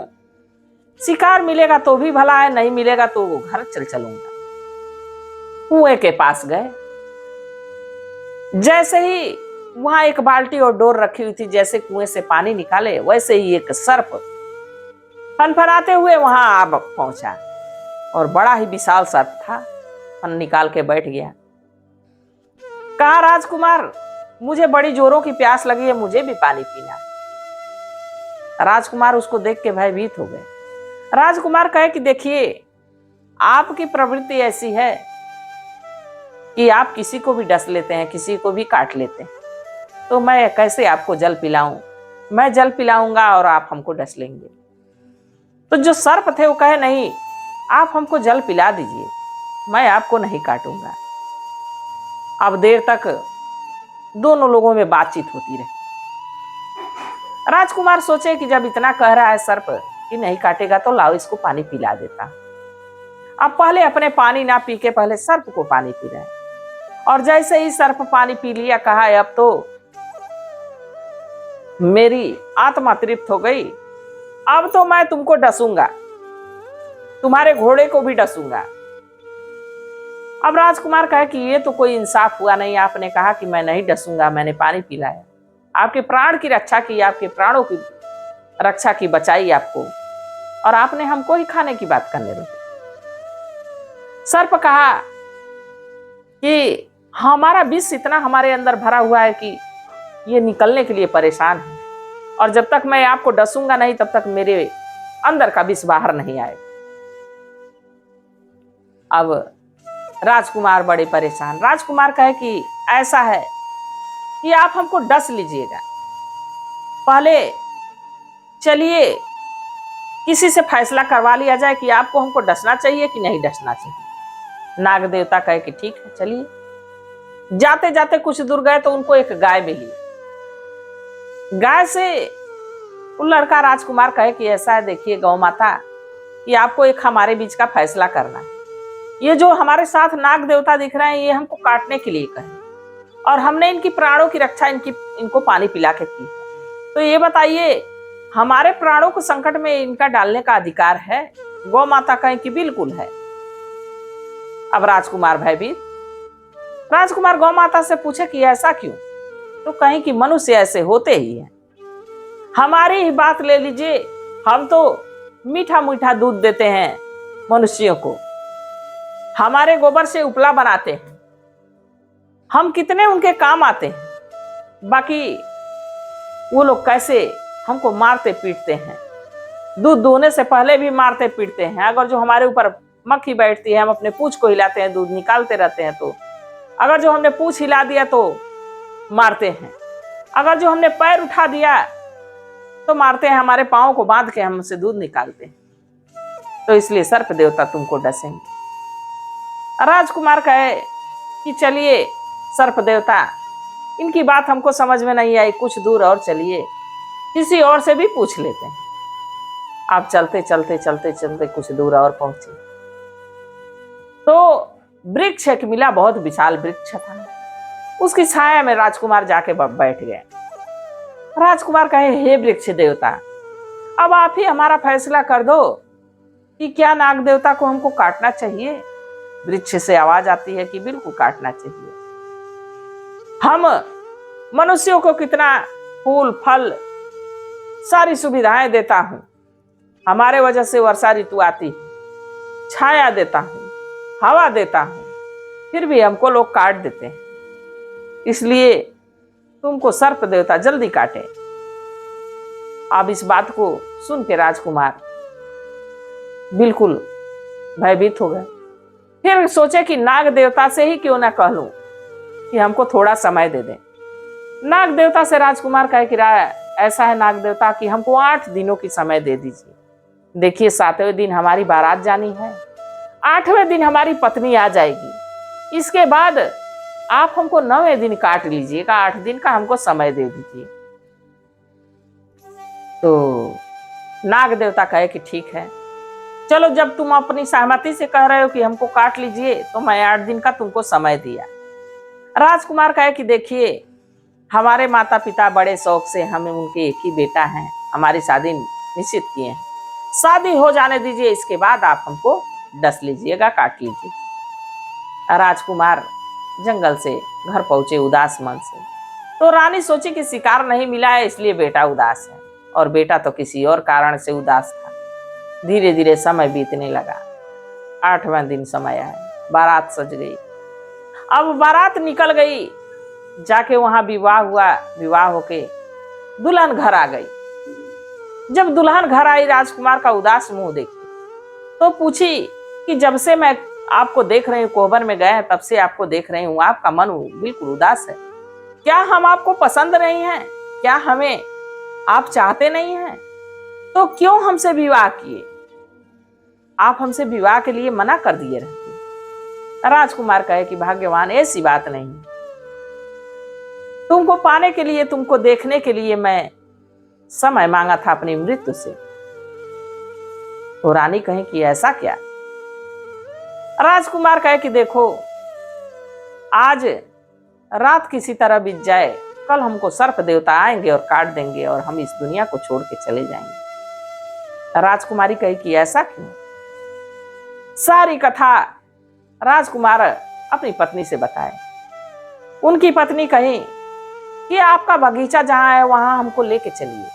शिकार मिलेगा तो भी भला है, नहीं मिलेगा तो वो घर चलूंगा। कुएं के पास गए। जैसे ही वहां एक बाल्टी और डोर रखी हुई थी, जैसे कुएं से पानी निकाले वैसे ही एक सर्प फनफनाते हुए वहां आ पहुंचा और बड़ा ही विशाल सर्प था। फन निकाल के बैठ गया। कहा, राजकुमार मुझे बड़ी जोरों की प्यास लगी है, मुझे भी पानी पीना है। राजकुमार उसको देख के भयभीत हो गए। राजकुमार कहे कि देखिए, आपकी प्रवृत्ति ऐसी है कि आप किसी को भी डस लेते हैं, किसी को भी काट लेते हैं, तो मैं कैसे आपको जल पिलाऊं? मैं जल पिलाऊंगा और आप हमको डस लेंगे। तो जो सर्प थे वो कहे, नहीं, आप हमको जल पिला दीजिए, मैं आपको नहीं काटूंगा। अब देर तक दोनों लोगों में बातचीत होती रही। राजकुमार सोचे कि जब इतना कह रहा है सर्प कि नहीं काटेगा, तो लाओ इसको पानी पिला देता। अब पहले अपने पानी ना पी के पहले सर्प को पानी पी रहे हैं। और जैसे ही सर्प पानी पी लिया, कहा अब तो मेरी आत्मा तृप्त हो गई, अब तो मैं तुमको डसूंगा, तुम्हारे घोड़े को भी डसूंगा। अब राजकुमार कहे कि ये तो कोई इंसाफ हुआ नहीं, आपने कहा कि मैं नहीं डसूंगा, मैंने पानी पिलाया, आपके प्राण की रक्षा की, आपके प्राणों की रक्षा की, बचाई आपको, और आपने हमको ही खाने की बात करने रोकी। सर्प कहा कि हमारा विष इतना हमारे अंदर भरा हुआ है कि ये निकलने के लिए परेशान है, और जब तक मैं आपको डसूंगा नहीं तब तक मेरे अंदर का विष बाहर नहीं आएगा। अब राजकुमार बड़े परेशान। राजकुमार कहे कि ऐसा है कि आप हमको डस लीजिएगा, पहले चलिए किसी से फैसला करवा लिया जाए कि आपको हमको डसना चाहिए कि नहीं डसना चाहिए। नाग देवता कहे कि ठीक है, चलिए। जाते जाते कुछ दूर गए तो उनको एक गाय मिली। गाय से वो लड़का राजकुमार कहे कि ऐसा है, देखिए गौ माता, कि आपको एक हमारे बीच का फैसला करना है। ये जो हमारे साथ नाग देवता दिख रहे हैं, ये हमको काटने के लिए कहे, और हमने इनकी प्राणों की रक्षा इनको पानी पिला के की है। तो ये बताइए, हमारे प्राणों को संकट में इनका डालने का अधिकार है? गौ माता कहें कि बिल्कुल है। अब राजकुमार भयभीत। राजकुमार गौ माता से पूछे कि ऐसा क्यों? तो कहें कि मनुष्य ऐसे होते ही हैं। हमारी ही बात ले लीजिए, हम तो मीठा मीठा दूध देते हैं मनुष्यों को, हमारे गोबर से उपला बनाते हैं, हम कितने उनके काम आते हैं, बाकी वो लोग कैसे हमको मारते पीटते हैं, दूध दुहने से पहले भी मारते पीटते हैं। अगर जो हमारे ऊपर मक्खी बैठती है, हम अपने पूंछ को हिलाते हैं, दूध निकालते रहते हैं, तो अगर जो हमने पूंछ हिला दिया तो मारते हैं, अगर जो हमने पैर उठा दिया तो मारते हैं, हमारे पाँव को बांध के हमसे दूध निकालते हैं। तो इसलिए सर्प देवता तुमको डसेंगे। राजकुमार कहे कि चलिए सर्प देवता, इनकी बात हमको समझ में नहीं आई, कुछ दूर और चलिए, किसी और से भी पूछ लेते हैं। आप चलते चलते चलते चलते कुछ दूर और पहुंचे तो वृक्ष एक मिला, बहुत विशाल वृक्ष था। उसकी छाया में राजकुमार जाके बैठ गए। राजकुमार कहे, हे वृक्ष देवता, अब आप ही हमारा फैसला कर दो कि क्या नाग देवता को हमको काटना चाहिए? वृक्ष से आवाज आती है कि बिल्कुल काटना चाहिए। हम मनुष्यों को कितना फूल फल सारी सुविधाएं देता हूं, हमारे वजह से वर्षा ऋतु आती, छाया देता हूं, हवा देता हूं, फिर भी हमको लोग काट देते हैं। इसलिए तुमको सर्प देवता जल्दी काटे। अब इस बात को सुन के राजकुमार बिल्कुल भयभीत हो गए। फिर सोचे कि नाग देवता से ही क्यों ना कह लूं कि हमको थोड़ा समय दे दें। नाग देवता से राजकुमार कहे कि ऐसा है नाग देवता कि हमको 8 दिनों की समय दे दीजिए। देखिए 7वें दिन हमारी बारात जानी है, 8वें दिन हमारी पत्नी आ जाएगी, इसके बाद आप हमको 9वें दिन काट लीजिएगा, 8 दिन का हमको समय दे दीजिए। तो नाग देवता कहे कि ठीक है, चलो, जब तुम अपनी सहमति से कह रहे हो कि हमको काट लीजिए, तो मैं 8 दिन का तुमको समय दिया। राजकुमार कहे कि देखिए, हमारे माता पिता बड़े शौक से हमें उनके एक ही बेटा है, हमारी शादी निश्चित किए हैं, शादी हो जाने दीजिए, इसके बाद आप हमको डस लीजिएगा, काट लीजिए। राजकुमार जंगल से घर पहुंचे उदास मन से। तो रानी सोची कि शिकार नहीं मिला है, इसलिए बेटा उदास है, और बेटा तो किसी और कारण से उदास था। धीरे धीरे समय बीतने लगा। 8वां दिन समय आया, बारात सज गई। अब बारात निकल गई, जाके वहां विवाह हुआ। विवाह होके दुल्हन घर आ गई। जब दुल्हन घर आई, राजकुमार का उदास मुंह देखी तो पूछी कि जब से मैं आपको देख रही हूँ, कोहबर में गए हैं तब से आपको देख रही हूँ, आपका मन बिल्कुल उदास है। क्या हम आपको पसंद नहीं हैं? क्या हमें आप चाहते नहीं हैं? तो क्यों हमसे विवाह किए? आप हमसे विवाह के लिए मना कर दिए रहते। राजकुमार कहे कि भाग्यवान, ऐसी बात नहीं, तुमको पाने के लिए, तुमको देखने के लिए मैं समय मांगा था अपनी मृत्यु से। तो रानी कहे कि ऐसा क्या? राजकुमार कहे कि देखो, आज रात किसी तरह बीत जाए, कल हमको सर्प देवता आएंगे और काट देंगे और हम इस दुनिया को छोड़ के चले जाएंगे। राजकुमारी कही कि ऐसा क्यों? सारी कथा राजकुमार अपनी पत्नी से बताए। उनकी पत्नी कही कि आपका बगीचा जहां है वहां हमको लेके चलिए।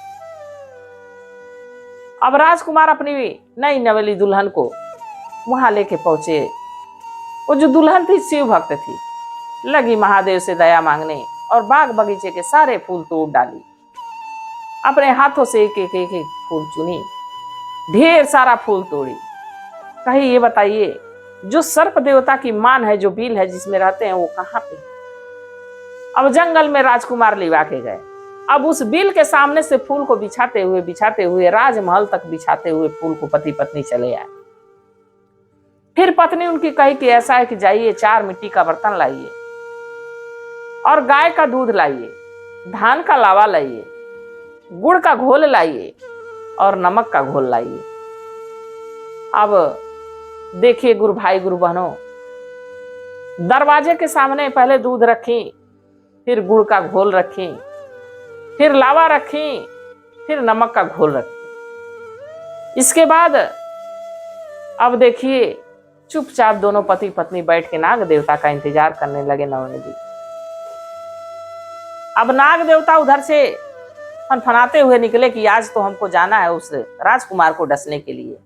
अब राजकुमार अपनी नई नवेली दुल्हन को वहां लेके पहुंचे। वो जो दुल्हन थी शिव भक्त थी, लगी महादेव से दया मांगने और बाग बगीचे के सारे फूल तोड़ डाली। अपने हाथों से एक एक एक एक फूल चुनी, ढेर सारा फूल तोड़ी। कही ये बताइए, जो सर्प देवता की मान है, जो बिल है जिसमें रहते हैं, वो कहाँ पे? अब जंगल में राजकुमार लिवा के गए। अब उस बिल के सामने से फूल को बिछाते हुए राजमहल तक बिछाते हुए फूल को पति पत्नी चले आए। फिर पत्नी उनकी कही कि ऐसा है कि जाइए 4 मिट्टी का बर्तन लाइए और गाय का दूध लाइए, धान का लावा लाइए, गुड़ का घोल लाइए और नमक का घोल लाइए। अब देखिए गुरु भाई गुरु बहनों, दरवाजे के सामने पहले दूध रखी, फिर गुड़ का घोल रखी, फिर लावा रखी, फिर नमक का घोल रखी। इसके बाद अब देखिए चुपचाप दोनों पति पत्नी बैठ के नाग देवता का इंतजार करने लगे 9वें दिन। अब नाग देवता उधर से फनफनाते हुए निकले कि आज तो हमको जाना है उस राजकुमार को डसने के लिए।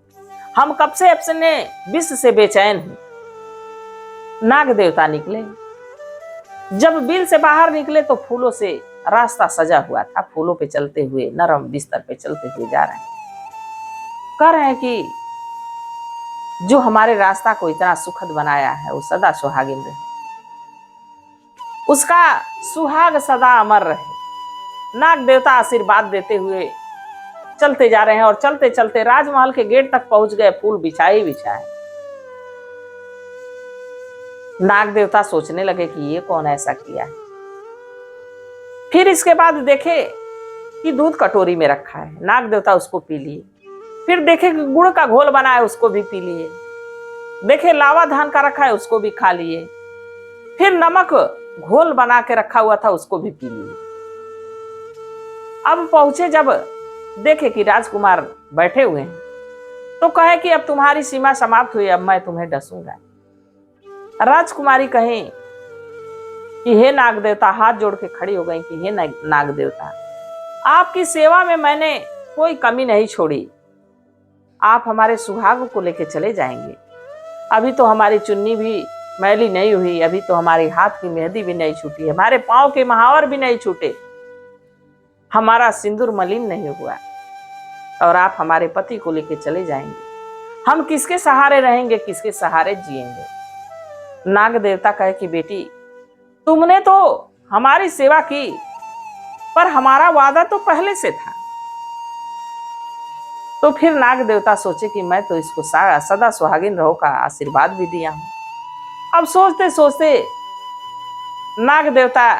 हम कब से अपने विष से बेचैन हैं। नाग देवता निकले। जब बिल से बाहर निकले तो फूलों से रास्ता सजा हुआ था। फूलों पे चलते हुए, नरम बिस्तर पे चलते हुए जा रहे हैं। कह रहे हैं कि जो हमारे रास्ता को इतना सुखद बनाया है वो सदा सुहागिन रहे, उसका सुहाग सदा अमर रहे। नाग देवता आशीर्वाद देते हुए चलते जा रहे हैं और चलते चलते राजमहल के गेट तक पहुंच गए। फूल बिछाए बिछाए। नाग देवता सोचने लगे कि ये कौन ऐसा किया है। फिर इसके बाद देखे कि दूध कटोरी में रखा है। नाग देवता उसको पी लिए। फिर देखे कि गुड़ का घोल बना है, उसको भी पी लिए। देखे लावा धान का रखा है, उसको भी खा लिए। फिर नमक घोल बना के रखा हुआ था, उसको भी पी लिए। अब पहुंचे, जब देखे कि राजकुमार बैठे हुए हैं तो कहे कि अब तुम्हारी सीमा समाप्त हुई, अब मैं तुम्हें डसूंगा। राजकुमारी कहे कि हे नाग देवता, हाथ जोड़ के खड़ी हो गई कि हे नाग देवता, आपकी सेवा में मैंने कोई कमी नहीं छोड़ी। आप हमारे सुहाग को लेके चले जाएंगे। अभी तो हमारी चुन्नी भी मैली नहीं हुई, अभी तो हमारे हाथ की मेहंदी भी नहीं छूटी, हमारे पांव के महावर भी नहीं छूटे, हमारा सिंदूर मलिन नहीं हुआ, और आप हमारे पति को लेके चले जाएंगे। हम किसके सहारे रहेंगे, किसके सहारे जिएंगे? नाग देवता कहे कि बेटी, तुमने तो हमारी सेवा की, पर हमारा वादा तो पहले से था। तो फिर नाग देवता सोचे कि मैं तो इसको सदा सुहागिन रहो का आशीर्वाद भी दिया हूं। अब सोचते सोचते नाग देवता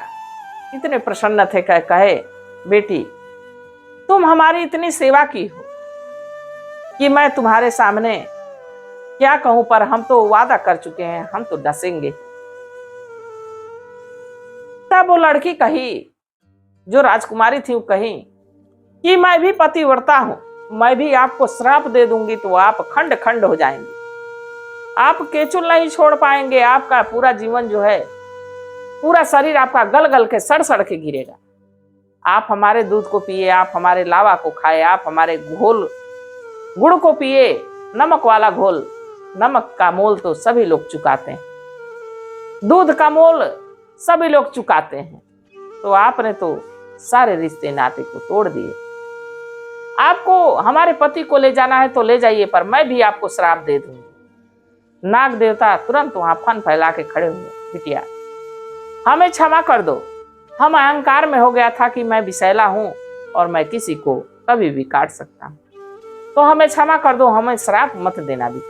इतने प्रसन्न थे, कहे बेटी, तुम हमारी इतनी सेवा की हो कि मैं तुम्हारे सामने क्या कहूं, पर हम तो वादा कर चुके हैं, हम तो डसेंगे। तब वो लड़की कही, जो राजकुमारी थी, वो कही कि मैं भी पतिव्रता हूं, मैं भी आपको श्राप दे दूंगी तो आप खंड खंड हो जाएंगे, आप केचुल नहीं छोड़ पाएंगे, आपका पूरा जीवन जो है, पूरा शरीर आपका गल गल के सड़ सड़ के गिरेगा। आप हमारे दूध को पिए, आप हमारे लावा को खाए, आप हमारे घोल गुड़ को पिए, नमक वाला घोल। नमक का मोल तो सभी लोग चुकाते हैं, दूध का मोल सभी लोग चुकाते हैं, तो आपने तो सारे रिश्ते नाते को तोड़ दिए। आपको हमारे पति को ले जाना है तो ले जाइए, पर मैं भी आपको श्राप दे दूंगी। नाग देवता तुरंत वहां फन फैला के खड़े हुए, बिटिया हमें क्षमा कर दो, हम अहंकार में हो गया था कि मैं विषैला हूं और मैं किसी को कभी भी काट सकता हूं। तो हमें क्षमा कर दो, हमें श्राप मत देना भी,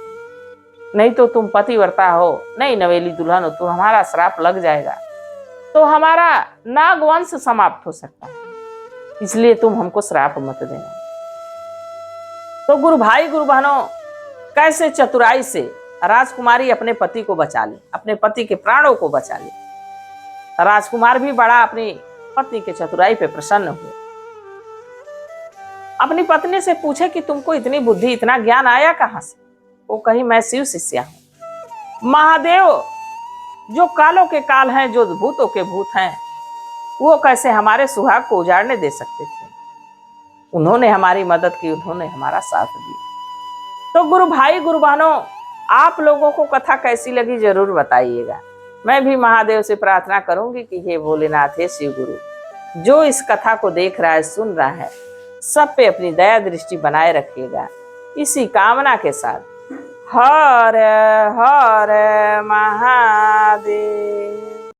नहीं तो तुम पतिव्रता हो, नहीं नवेली दुल्हन हो, तो हमारा श्राप लग जाएगा, तो हमारा नागवंश समाप्त हो सकता है, इसलिए तुम हमको श्राप मत देना। तो गुरु भाई गुरु बहनों, कैसे चतुराई से राजकुमारी अपने पति को बचा ले, अपने पति के प्राणों को बचा ले। राजकुमार भी बड़ा अपनी पत्नी के चतुराई पे प्रसन्न हुए। अपनी पत्नी से पूछे कि तुमको इतनी बुद्धि, इतना ज्ञान आया कहां से? वो कही, मैं शिव शिष्या हूं। महादेव जो कालों के काल हैं, जो भूतों के भूत हैं, वो कैसे हमारे सुहाग को उजाड़ने दे सकते थे? उन्होंने हमारी मदद की, उन्होंने हमारा साथ दिया। तो गुरु भाई गुरु बहनों, आप लोगों को कथा कैसी लगी जरूर बताइएगा। मैं भी महादेव से प्रार्थना करूंगी कि हे भोलेनाथ, हे शिव गुरु, जो इस कथा को देख रहा है, सुन रहा है, सब पे अपनी दया दृष्टि बनाए रखिएगा, इसी कामना के साथ। हर हर महादेव।